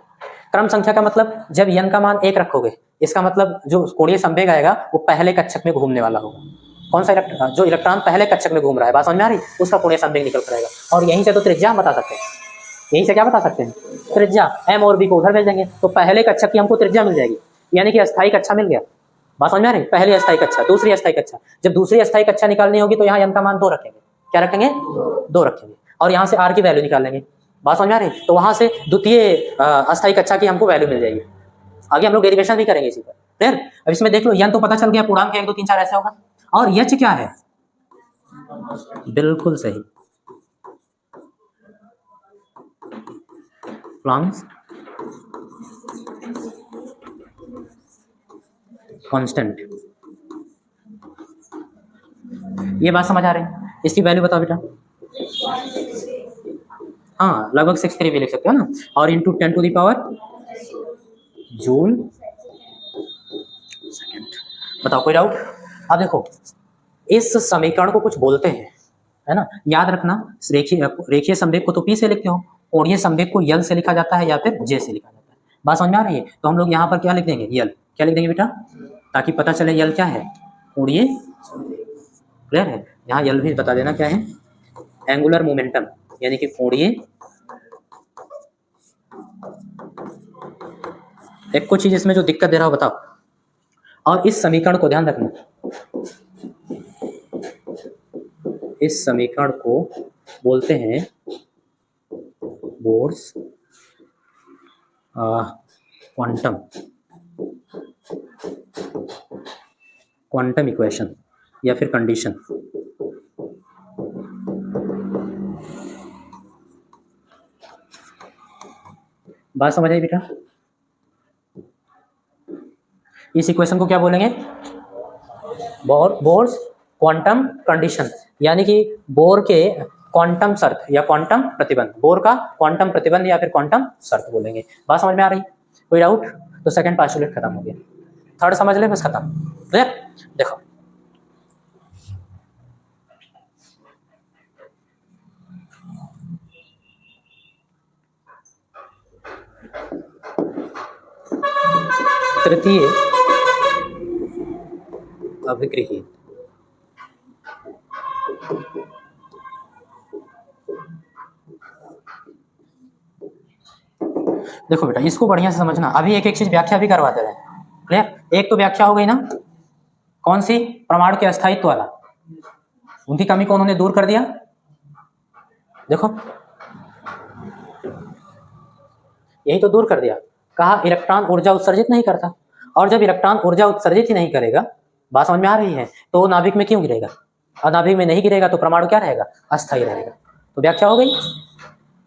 क्रम संख्या का मतलब, जब n का मान 1 रखोगे, इसका मतलब जो कोणीय संवेग आएगा वो पहले कक्षक में घूमने वाला होगा। कौन सा इलेक्ट्रॉन? जो इलेक्ट्रॉन पहले कक्षक में घूम रहा है। बात समझ में आ रही? उसका कोणीय संवेग निकल कर आएगा। और यहीं से तो त्रिज्या हम बता सकते हैं। यहीं से क्या बता सकते हैं? त्रिज्या। m और b को उधर भेज देंगे तो पहले कक्षक की हमको त्रिज्या मिल जाएगी, यानी कि अस्थायी कक्षा मिल गया। बात समझ में आ रही? पहली अस्थायी कक्षा, दूसरी अस्थायी कक्षा। जब दूसरी अस्थायी कक्षा निकालनी होगी तो यहाँ n का मान 2 रखेंगे। क्या रखेंगे? 2 रखेंगे। और यहाँ से r की वैल्यू निकाल लेंगे। बात समझ में आ रही? तो वहां से द्वितीय अस्थायी कक्षा की हमको वैल्यू मिल जाएगी। आगे हम लोग डेरिवेशन भी करेंगे इसी पर। फिर अब इसमें देख लो, n तो पता चल गया, पूर्णांक 1 2 3 4 ऐसा होगा। और h क्या है? बिल्कुल सही, प्लैंक्स कांस्टेंट। ये बात समझ आ रही है? इसकी वैल्यू बताओ बेटा। हाँ, लगभग 63 भी लिख सकते हो ना। और इंटू 10⁻⁴ जूल सेकेंड। बताओ कोई डाउट? अब देखो, इस समीकरण को कुछ बोलते हैं, है ना। याद रखना, रेखीय संवेग को तो P से लिखते हो, कोणीय संवेग को यल से लिखा जाता है या फिर J से लिखा जाता है। बात समझ में आ रही है। तो हम लोग यहाँ पर क्या लिख देंगे, यल। क्या लिख देंगे बेटा, ताकि पता चले यल क्या है, कोणीय। क्लियर है। यहाँ यल भी बता देना क्या है, एंगुलर मोमेंटम, यानी कि कोणीय। एक कुछ चीज इसमें जो दिक्कत दे रहा हो बताओ। और इस समीकरण को ध्यान रखना, इस समीकरण को बोलते हैं बोर्स क्वांटम इक्वेशन या फिर कंडीशन। बात समझ आई बेटा। इस इक्वेशन को क्या बोलेंगे, बोर्स क्वांटम कंडीशन, यानी कि बोर के क्वांटम शर्त या क्वांटम प्रतिबंध, बोर का क्वांटम प्रतिबंध या फिर क्वांटम शर्त बोलेंगे। बात समझ में आ रही, कोई डाउट? तो सेकंड पास्टुलेट खत्म हो गया, थर्ड समझ ले, बस खत्म। क्लियर। देखो तृतीय अभिगृही, देखो बेटा इसको बढ़िया से समझना, अभी एक एक चीज व्याख्या भी करवाते रहे। क्लियर। एक तो व्याख्या हो गई ना, कौन सी, परमाणु के अस्थायित्व वाला, उनकी कमी को उन्होंने दूर कर दिया। देखो यही तो दूर कर दिया, कहा इलेक्ट्रॉन ऊर्जा उत्सर्जित नहीं करता, और जब इलेक्ट्रॉन ऊर्जा उत्सर्जित ही नहीं करेगा, बात समझ में आ रही है, तो नाभिक में क्यों गिरेगा, और नाभिक में नहीं गिरेगा तो परमाणु क्या रहेगा, अस्थायी रहेगा। तो व्याख्या हो गई।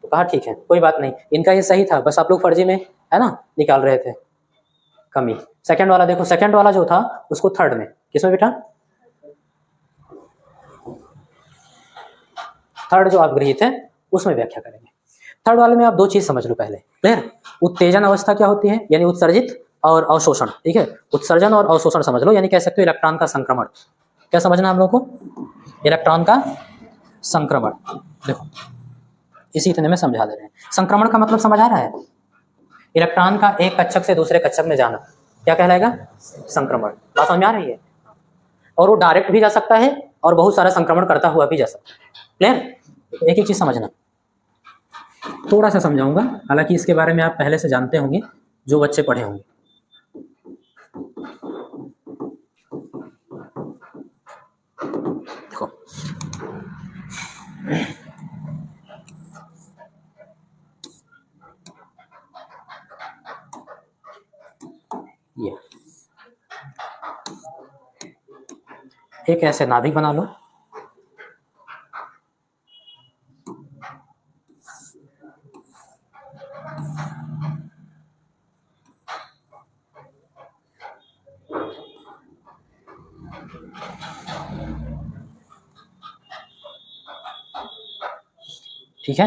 तो कहा ठीक है कोई बात नहीं, इनका ये सही था, बस आप लोग फर्जी में है ना निकाल रहे थे कमी। सेकंड वाला देखो, सेकंड वाला जो था उसको थर्ड में, किसमें बेटा, थर्ड जो आप गृहीत है उसमें व्याख्या करेंगे। थर्ड वाले में आप दो चीज समझ लो पहले। क्लियर। उत्तेजन अवस्था क्या होती है, यानी उत्सर्जित और अवशोषण। ठीक है, उत्सर्जन और अवशोषण समझ लो, यानी कह सकते हो इलेक्ट्रॉन का संक्रमण। क्या समझना हम लोग को, इलेक्ट्रॉन का संक्रमण। देखो इसी इतने में समझा दे रहे हैं। संक्रमण का मतलब समझ आ रहा है, इलेक्ट्रॉन का एक कक्षक से दूसरे कक्षक में जाना, क्या कहलाएगा, संक्रमण। बात समझ में आ रही है। और वो डायरेक्ट भी जा सकता है और बहुत सारा संक्रमण करता हुआ भी जा सकता है। क्लियर। एक एक चीज समझना, थोड़ा सा समझाऊंगा, हालांकि इसके बारे में आप पहले से जानते होंगे जो बच्चे पढ़े होंगे। देखो ये एक ऐसे नाभिक बना लो, ठीक है।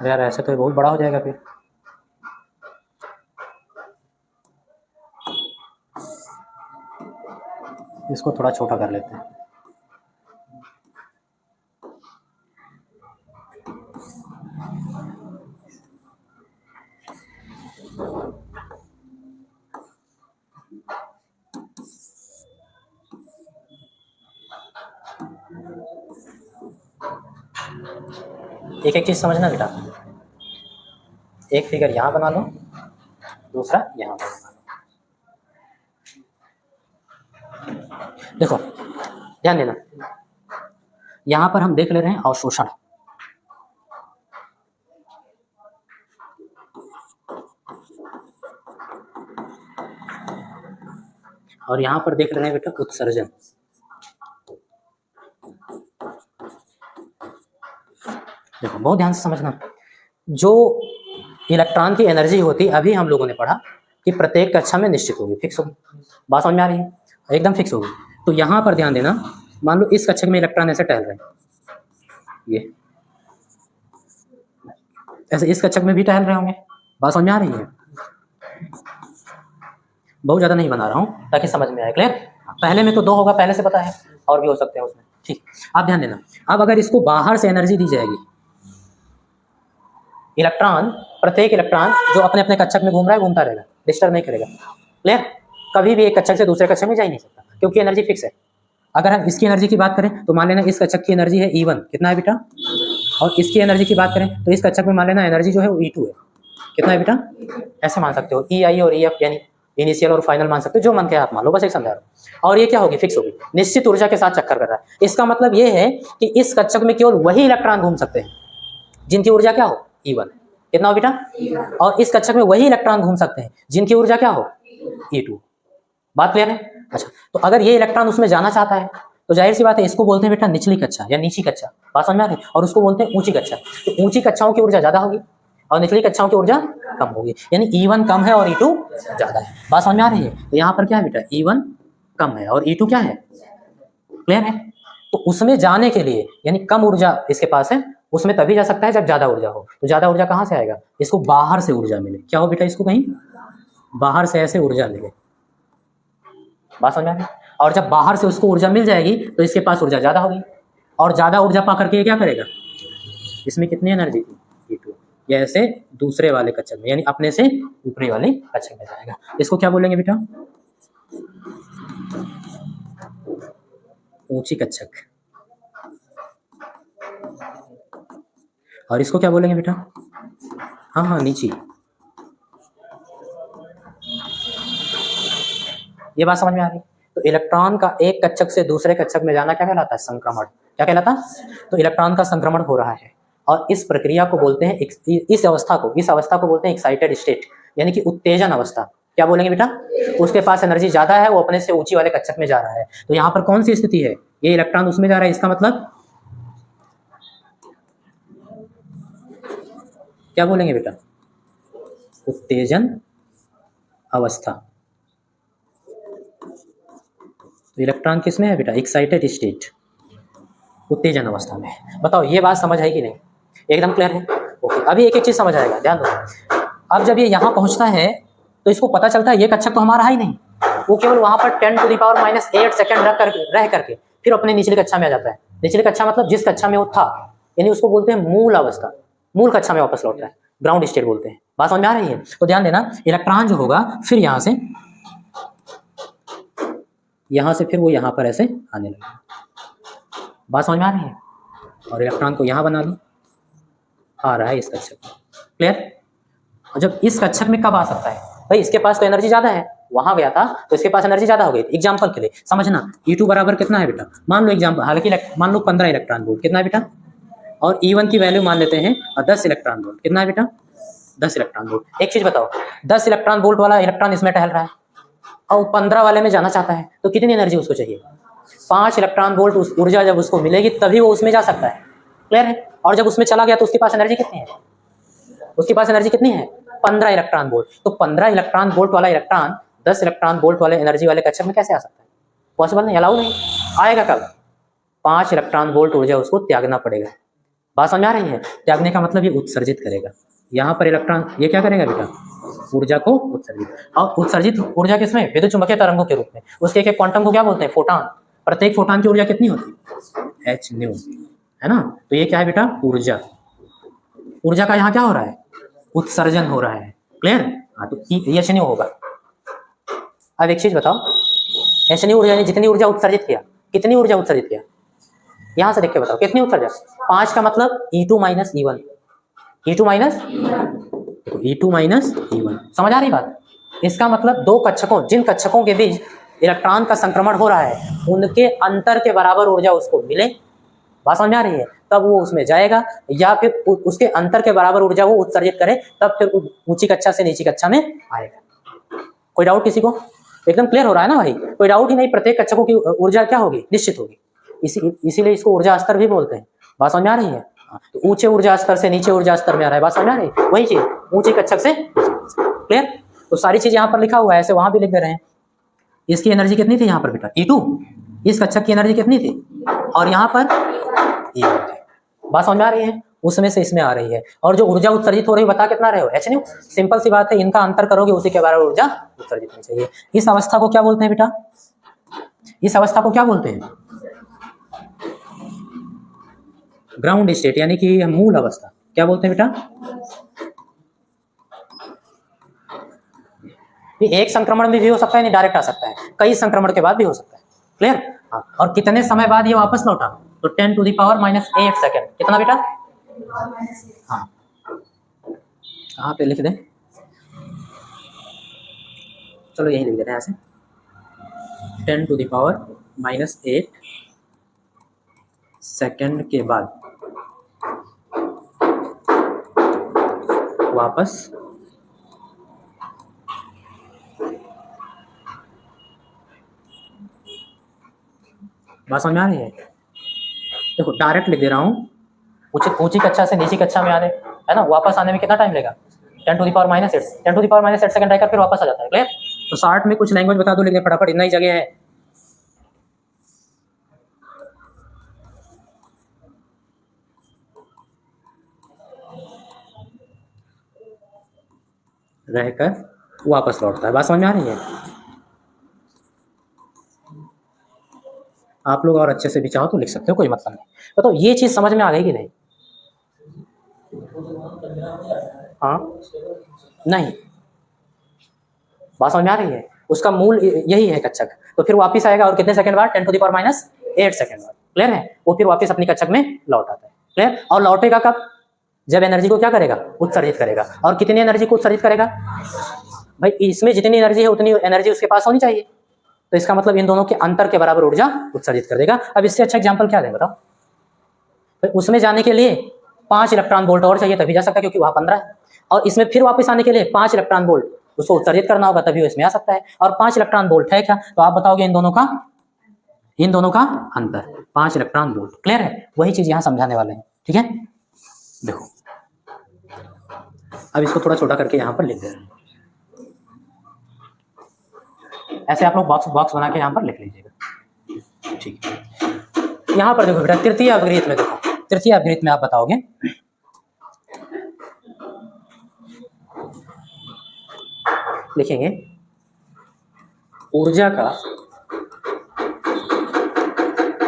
यार ऐसे तो बहुत बड़ा हो जाएगा फिर। इसको थोड़ा छोटा कर लेते हैं। एक एक चीज समझना बेटा, एक फिगर यहाँ बना लो, दूसरा यहाँ बना लो। देखो ध्यान देना, यहाँ पर हम देख ले रहे हैं अवशोषण, और यहाँ पर देख रहे हैं बेटा उत्सर्जन। देखो बहुत ध्यान से समझना, जो इलेक्ट्रॉन की एनर्जी होती अभी हम लोगों ने पढ़ा कि प्रत्येक कक्षा में निश्चित होगी, फिक्स होगी। बात समझ में आ रही है, एकदम फिक्स होगी। तो यहाँ पर ध्यान देना, मान लो इस कक्षक में इलेक्ट्रॉन ऐसे टहल रहे हैं, ये ऐसे इस कक्षक में भी टहल रहे होंगे। बात समझ में आ रही है? बहुत ज़्यादा नहीं बना रहा हूँ ताकि समझ में आए। क्लियर? पहले में तो 2 होगा, पहले से पता है, और भी हो सकते हैं उसमें। ठीक, आप ध्यान देना। अब अगर इसको बाहर से एनर्जी दी जाएगी, इलेक्ट्रॉन, प्रत्येक इलेक्ट्रॉन जो अपने अपने कक्षक में घूम रहा है घूमता रहेगा, डिस्टर्ब नहीं करेगा। क्लियर? कभी भी एक कक्षक से दूसरे कक्षक में जा ही नहीं सकता क्योंकि एनर्जी फिक्स है। अगर हम इसकी एनर्जी की बात करें तो मान लेना इस कक्षक की एनर्जी है E1, कितना है बेटा? और इसकी एनर्जी की बात करें तो इस कक्षक में मान लेना एनर्जी जो है वो E2 है, कितना है बेटा? ऐसे मान सकते हो, EI और EF यानी इनिशियल और फाइनल मान सकते हो, जो मन के आप मान लो, बस एक समझा रहा हूँ। और ये क्या होगी? फिक्स होगी, निश्चित ऊर्जा के साथ चक्कर कर रहा है। इसका मतलब ये है कि इस कक्षक में केवल वही इलेक्ट्रॉन घूम सकते हैं जिनकी ऊर्जा क्या हो? E1, कितना हो बेटा? और इस कक्षक में वही इलेक्ट्रॉन घूम सकते हैं जिनकी ऊर्जा क्या हो? E2। बात क्लियर है? अच्छा, तो अगर ये इलेक्ट्रॉन उसमें जाना चाहता है तो जाहिर सी बात है इसको बोलते हैं बेटा निचली कक्षा या नीची कक्षा। बात समझ में आ रही है? और उसको बोलते हैं ऊंची कक्षा। तो ऊंची कक्षाओं की ऊर्जा ज्यादा होगी और निचली कक्षाओं की ऊर्जा कम होगी, यानी E1 कम है और E2 ज्यादा है। बात समझ में आ रही है? तो यहाँ पर क्या है बेटा? E1 कम है और E2 क्या है? क्लियर है? तो उसमें जाने के लिए यानी कम ऊर्जा इसके पास है, उसमें तभी जा सकता है जब ज्यादा ऊर्जा हो। तो ज्यादा ऊर्जा कहाँ से आएगा? इसको बाहर से ऊर्जा मिले। क्या हो बेटा? इसको कहीं बाहर से ऐसे ऊर्जा मिले। बात समझ में आ रही है? और जब बाहर से उसको ऊर्जा मिल जाएगी तो इसके पास ऊर्जा ज्यादा होगी, और ज्यादा ऊर्जा पा करके ये क्या करेगा? इसमें कितनी एनर्जी थी? E2, ये ऐसे दूसरे वाले कक्षक में यानी अपने से ऊपरी वाले कक्षक में जाएगा। इसको क्या बोलेंगे बेटा? ऊंची कक्षक। और इसको क्या बोलेंगे बेटा? हाँ, नीची। ये बात समझ में आ रही? तो इलेक्ट्रॉन का एक कक्षक से दूसरे कक्षक में जाना क्या कहलाता है? संक्रमण। क्या कहलाता? तो इलेक्ट्रॉन का संक्रमण हो रहा है और इस प्रक्रिया को बोलते हैं, इस अवस्था को बोलते हैं एक्साइटेड स्टेट, यानी कि उत्तेजन अवस्था। क्या बोलेंगे बेटा? उसके पास एनर्जी ज्यादा है, वो अपने से ऊंची वाले कक्षक में जा रहा है। तो यहाँ पर कौन सी स्थिति है? ये इलेक्ट्रॉन उसमें जा रहा है, इसका मतलब क्या बोलेंगे बेटा? उत्तेजन अवस्था। तो इलेक्ट्रॉन किस में है बेटा? एक्साइटेड स्टेट, उत्तेजन अवस्था में। बताओ ये बात समझ है कि नहीं? एकदम क्लियर है? ओके, अभी एक एक चीज समझ आएगा, ध्यान दो। अब जब ये यहाँ पहुंचता है तो इसको पता चलता है ये कक्षक तो हमारा है ही नहीं, वो केवल वहां पर 10⁻⁸ सेकंड रह करके फिर अपने निचली कक्षा में आ जाता है। निचली कक्षा मतलब जिस कक्षा में वो था, यानी उसको बोलते हैं मूल अवस्था, मूल कक्षा में वापस लौट रहा है, ग्राउंड स्टेट बोलते हैं। बात समझ में आ रही है? तो ध्यान देना, इलेक्ट्रॉन जो होगा फिर यहाँ से फिर वो यहाँ पर ऐसे आने लगेगा। बात समझ में आ रही है? और इलेक्ट्रॉन को यहाँ बना लो, आ रहा है इस कक्षक में। क्लियर? और जब इस कक्षक में कब आ सकता है? भाई इसके पास तो एनर्जी ज्यादा है, वहां गया था तो इसके पास एनर्जी ज्यादा हो गई। एग्जांपल के लिए समझना, E2 बराबर कितना है बेटा? मान लो एग्जांपल, हालांकि मान लो 15 इलेक्ट्रॉन वोल्ट, कितना है बेटा? और E1 की वैल्यू मान लेते हैं 10 इलेक्ट्रॉन वोल्ट, कितना है बेटा? 10 इलेक्ट्रॉन वोल्ट। एक चीज बताओ, 10 इलेक्ट्रॉन वोल्ट वाला इलेक्ट्रॉन इसमें टहल रहा है और 15 वाले में जाना चाहता है, तो कितनी एनर्जी उसको चाहिए? 5 इलेक्ट्रॉन वोल्ट ऊर्जा जब उसको मिलेगी तभी वो उसमें जा सकता है। क्लियर है? और जब उसमें चला गया तो उसके पास एनर्जी कितनी है? उसके पास एनर्जी कितनी है? 15 इलेक्ट्रॉन वोल्ट। तो 15 इलेक्ट्रॉन वोल्ट वाला इलेक्ट्रॉन 10 इलेक्ट्रॉन वोल्ट वाले एनर्जी वाले कक्षक में कैसे आ सकता है? पॉसिबल नहीं, अलाउ नहीं। आएगा कब? 5 इलेक्ट्रॉन वोल्ट ऊर्जा उसको त्यागना पड़ेगा। बात समझ आ रही है? त्यागने का मतलब ये उत्सर्जित करेगा। यहाँ पर इलेक्ट्रॉन ये क्या करेगा बेटा? ऊर्जा को उत्सर्जित। और उत्सर्जित ऊर्जा किसमें? विद्युत चुम्बकीय तरंगों के रूप में। उसके एक क्वांटम को क्या बोलते हैं? फोटॉन। प्रत्येक फोटॉन की ऊर्जा कितनी होती है? hν, है ना? तो ये क्या है बेटा? ऊर्जा। ऊर्जा का यहाँ क्या हो रहा है? उत्सर्जन हो रहा है। क्लियर? हाँ, तो hν होगा। अब एक चीज बताओ, hν ऊर्जा ने जितनी ऊर्जा उत्सर्जित किया, कितनी ऊर्जा उत्सर्जित किया? यहां से देख के बताओ कितनी उत्सर्जन? 5 का मतलब E2 minus E1, E2 minus E1। समझ आ रही बात? इसका मतलब दो कक्षकों, जिन कक्षकों के बीच इलेक्ट्रॉन का संक्रमण हो रहा है उनके अंतर के बराबर ऊर्जा उसको मिले। बात समझ में आ रही है? तब वो उसमें जाएगा, या फिर उसके अंतर के बराबर ऊर्जा वो उत्सर्जित करे, तब फिर ऊंची कक्षा से नीची कक्षा में आएगा। कोई डाउट किसी को? एकदम क्लियर हो रहा है ना भाई? कोई डाउट ही नहीं। प्रत्येक कक्षकों की ऊर्जा क्या होगी? निश्चित होगी। इसीलिए इसको ऊर्जा स्तर भी बोलते हैं। बात समझ में आ रही है? तो ऊंचे ऊर्जा स्तर से नीचे ऊर्जा स्तर में आ रहा है। बात समझ में आ रही है? वही चीज ऊंची कक्षक से। क्लियर? तो सारी चीज यहाँ पर लिखा हुआ है, ऐसे वहां भी लिख दे रहे हैं। इसकी एनर्जी कितनी थी यहाँ पर बेटा? E2। इस कक्षक की एनर्जी कितनी थी? और यहाँ पर E1 थी। बात समझ में आ रही है? उसमें से इसमें आ रही है, और जो ऊर्जा उत्सर्जित हो रही है बता कितना रहे हो, hν। सिंपल सी बात है, इनका अंतर करोगे उसी के बराबर ऊर्जा उत्सर्जित होनी चाहिए। इस अवस्था को क्या बोलते हैं बेटा, इस अवस्था को क्या बोलते हैं, ग्राउंड स्टेट, यानी कि मूल अवस्था। क्या बोलते हैं बेटा, ये एक संक्रमण में भी हो सकता है, नहीं डायरेक्ट आ सकता है, कई संक्रमण के बाद भी हो सकता है। क्लियर। हाँ, और कितने समय बाद ये वापस लौटा, तो 10⁻⁻8 सेकेंड, कितना बेटा, हाँ कहाँ पे लिख दें, चलो यही लिख देते हैं ऐसे, 10⁻⁻8 सेकेंड के बाद वापस बात समझ में आ रही है। देखो डायरेक्ट लिख दे रहा हूँ, ऊंची कक्षा से नीची कक्षा में आने, है ना, वापस आने में कितना टाइम लगेगा, 10⁻⁸ 10⁻⁸ सेकंड रहकर फिर वापस आ जाता है। क्लियर। तो शॉर्ट में कुछ लैंग्वेज बता दो, लेकिन फटाफट, इतना ही जगह है। रहकर वापस लौटता है। बात समझ में आ रही है। आप लोग और अच्छे से भी चाहो तो लिख सकते हो, कोई मतलब नहीं। बताओ ये चीज समझ में आ गई कि नहीं, हाँ नहीं, बात समझ में आ रही है। उसका मूल यही है कक्षक, तो फिर वापस आएगा और कितने सेकंड बाद, 10⁻⁸ सेकंड बाद। क्लियर है, वो फिर वापस अपनी कक्षक में लौट आता है। क्लियर। और लौटेगा कब, जब एनर्जी को क्या करेगा, उत्सर्जित करेगा। और कितनी एनर्जी को उत्सर्जित करेगा, भाई इसमें जितनी एनर्जी है उतनी एनर्जी उसके पास होनी चाहिए, तो इसका मतलब इन दोनों के अंतर के बराबर ऊर्जा उत्सर्जित कर देगा। अब इससे अच्छा एग्जांपल क्या दें बताओ, भाई उसमें जाने के लिए 5 इलेक्ट्रॉन वोल्ट और चाहिए तभी जा सकता है, क्योंकि वहां 15 है, और इसमें फिर वापस आने के लिए 5 इलेक्ट्रॉन वोल्ट उसको उत्सर्जित करना होगा, तभी वो इसमें आ सकता है, और 5 इलेक्ट्रॉन वोल्ट है क्या, तो आप बताओगे इन दोनों का अंतर 5 इलेक्ट्रॉन वोल्ट। क्लियर है, वही चीज यहाँ समझाने वाले हैं। ठीक है, देखो अब इसको थोड़ा छोटा करके यहाँ पर लिख दे रहे हैं, ऐसे आप लोग बॉक्स बना के यहाँ पर लिख लीजिएगा। ठीक है, यहाँ पर देखो बेटा, तृतीय अपघृत में देखो, तृतीय अपघृत में आप बताओगे, लिखेंगे ऊर्जा का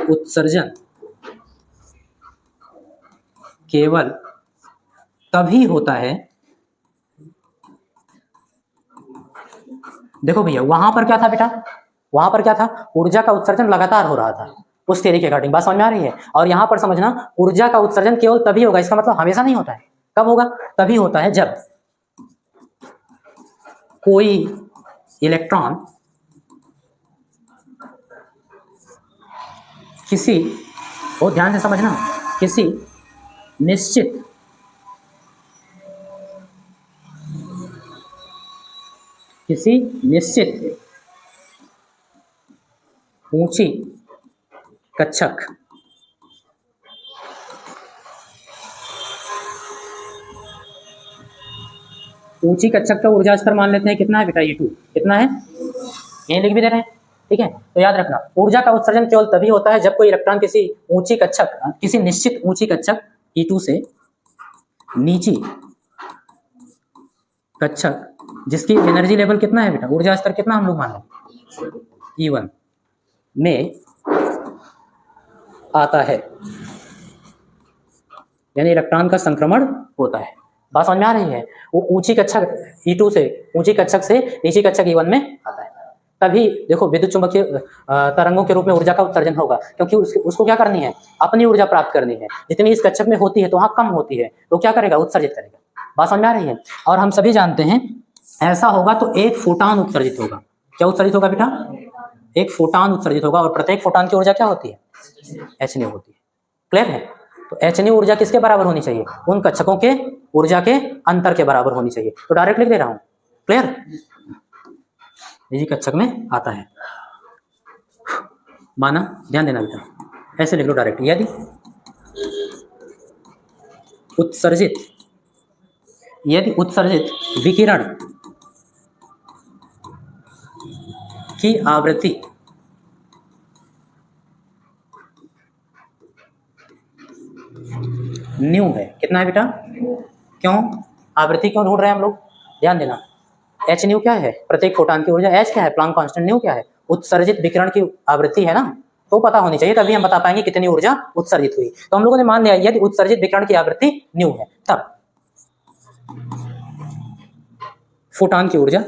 उत्सर्जन केवल तभी होता है, देखो भैया वहां पर क्या था बेटा, वहां पर क्या था, ऊर्जा का उत्सर्जन लगातार हो रहा था उस थ्योरी के अकॉर्डिंग। बात समझ में आ रही है। और यहां पर समझना, ऊर्जा का उत्सर्जन केवल तभी होगा, इसका मतलब हमेशा नहीं होता है। कब होगा, तभी होता है जब कोई इलेक्ट्रॉन किसी, बहुत ध्यान से समझना, किसी निश्चित ऊंची कक्षक का ऊर्जा स्तर मान लेते हैं, कितना है बेटा, E2 कितना है, यही लिख भी दे रहे हैं। ठीक है, तो याद रखना, ऊर्जा का उत्सर्जन केवल तभी होता है जब कोई इलेक्ट्रॉन किसी निश्चित ऊंची कक्षक E2 से नीची कक्षक, जिसकी एनर्जी लेवल कितना है बेटा, ऊर्जा स्तर कितना हम लोग मान लें, E1 में आता है, यानी इलेक्ट्रॉन का संक्रमण होता है। बात समझ में आ रही है। वो ऊंची कक्षक E2 से, ऊंची कक्षक से नीची कक्षक E1 में आता है, तभी देखो विद्युत चुंबकीय तरंगों के रूप में ऊर्जा का उत्सर्जन होगा, क्योंकि उसको क्या करनी है, अपनी ऊर्जा प्राप्त करनी है। जितनी इस कक्षक में होती है तो वहां कम होती है, तो क्या करेगा, उत्सर्जित करेगा। बात समझ में आ रही है। और हम सभी जानते हैं ऐसा होगा तो एक फोटॉन उत्सर्जित होगा। क्या उत्सर्जित होगा बेटा, एक फोटॉन उत्सर्जित होगा, और प्रत्येक फोटॉन की ऊर्जा क्या होती है, hν होती है। क्लियर है। तो hν ऊर्जा किसके बराबर होनी चाहिए, उन कक्षकों के ऊर्जा के अंतर के बराबर होनी चाहिए। तो डायरेक्ट लिख दे रहा हूं। क्लियर, निजी कक्षक में आता है, माना, ध्यान देना बेटा, ऐसे लिख लो डायरेक्ट, यदि उत्सर्जित विकिरण की न्यू है। कितना है बेटा? क्यों? आवृत्ति क्यों ढूंढ रहे हैं हम लोग? ध्यान देना। एच न्यू क्या है? प्रत्येक फोटॉन की ऊर्जा। एच क्या है? Planck constant. न्यू क्या है? उत्सर्जित विकिरण की आवृत्ति है ना, तो पता होनी चाहिए, तभी हम बता पाएंगे कितनी ऊर्जा उत्सर्जित हुई। तो हम लोगों ने मान लिया यदि उत्सर्जित विकिरण की आवृत्ति न्यू है, तब फोटॉन की ऊर्जा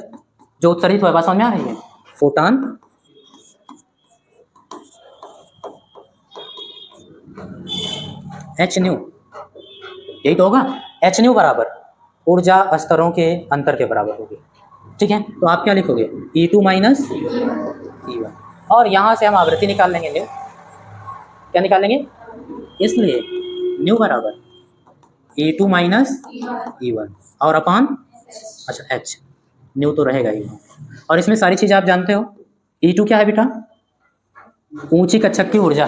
जो उत्सर्जित हुआ, बात समझ में आ रही है? फोटॉन एच न्यू, यही तो होगा। एच न्यू बराबर ऊर्जा स्तरों के अंतर के बराबर होगी। ठीक है, तो आप क्या लिखोगे? E2 माइनस E1, और यहां से हम आवृत्ति निकाल लेंगे। न्यू क्या निकालेंगे? इसलिए न्यू बराबर E2 माइनस E1 और अपान, अच्छा H, न्यू तो रहेगा ही। और इसमें सारी चीजें आप जानते हो। E2 क्या है बेटा? ऊंची कक्षक की ऊर्जा,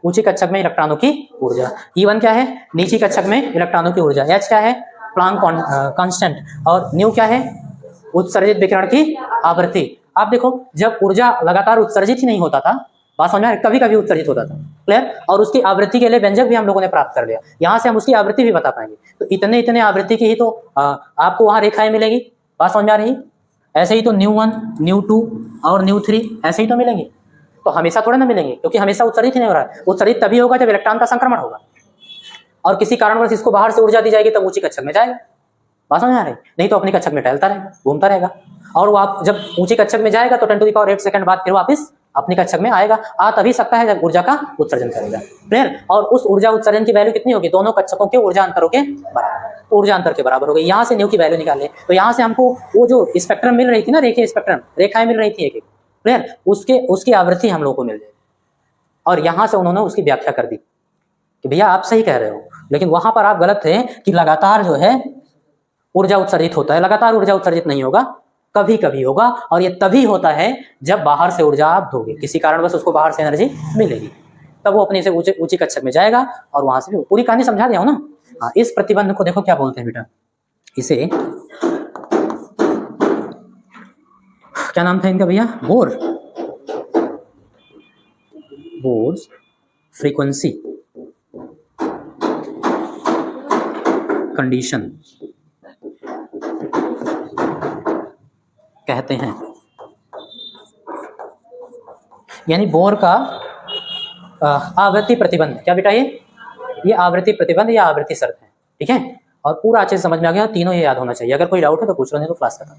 ऊंची कक्षक में इलेक्ट्रॉनों की ऊर्जा। E1 क्या है? नीची कक्षक में इलेक्ट्रॉनों की ऊर्जा। H क्या है? Planck constant. और न्यू क्या है? उत्सर्जित विकिरण की आवृत्ति। आप देखो, जब ऊर्जा लगातार उत्सर्जित ही नहीं होता था, बात समझ में, कभी कभी उत्सर्जित होता था, क्लियर, और उसकी आवृत्ति के लिए व्यंजक भी हम लोगों ने प्राप्त कर लिया। यहां से हम उसकी आवृत्ति भी बता पाएंगे। तो इतने इतने आवृत्ति की ही तो आपको वहां रेखाएं मिलेगी। बात समझ में आ रही? ऐसे ही तो न्यू1, न्यू2 और न्यू3 ऐसे ही तो मिलेंगे। तो हमेशा थोड़ा ना मिलेंगे, क्योंकि हमेशा उत्सर्जित ही नहीं हो रहा है। उत्सर्जित तभी होगा जब इलेक्ट्रॉन का संक्रमण होगा, और किसी कारणवश इसको बाहर से ऊर्जा दी जाएगी तब ऊंची कक्षक में जाएगा। बात समझ आ रही? नहीं तो अपनी कक्षक में टहलता रहेगा, घूमता रहेगा। और वो आप जब ऊंची कक्षक में जाएगा तो 10⁸ सेकंड बाद फिर वापस अपनी कक्षक में आएगा। आ तभी सकता है जब ऊर्जा का उत्सर्जन करेगा, क्लियर। और उस ऊर्जा उत्सर्जन की वैल्यू कितनी होगी? दोनों कक्षकों के ऊर्जा अंतरों के बराबर, ऊर्जा अंतर के बराबर हो गई। यहाँ से न्यू की वैल्यू निकाले, तो यहाँ से हमको वो जो स्पेक्ट्रम मिल रही थी ना, रेखीय स्पेक्ट्रम, रेखाएं मिल रही थी एक एक, क्लियर, उसकी आवृत्ति हम लोग को मिल जाएगी। और यहाँ से उन्होंने उसकी व्याख्या कर दी कि भैया आप सही कह रहे हो, लेकिन वहां पर आप गलत थे कि लगातार जो है ऊर्जा उत्सर्जित होता है। लगातार ऊर्जा उत्सर्जित नहीं होगा, कभी कभी होगा, और ये तभी होता है जब बाहर से ऊर्जा आप दोगे, किसी कारणवश उसको बाहर से एनर्जी मिलेगी, तब वो अपने से ऊंची कक्षक में जाएगा और वहां से भी। पूरी कहानी समझा दिया हो ना? हाँ, इस प्रतिबंध को देखो क्या बोलते हैं बेटा, इसे क्या नाम था इनका भैया? बोर्स फ्रीक्वेंसी कंडीशन कहते हैं। यानी बोर का आवृत्ति प्रतिबंध। क्या बेटा? ये आवृत्ति प्रतिबंध या आवृत्ति शर्त है, ठीक है। और पूरा अच्छे से समझ में आ गया, तीनों ये याद होना चाहिए। अगर कोई डाउट है तो पूछ लो, नहीं तो क्लास खत्म।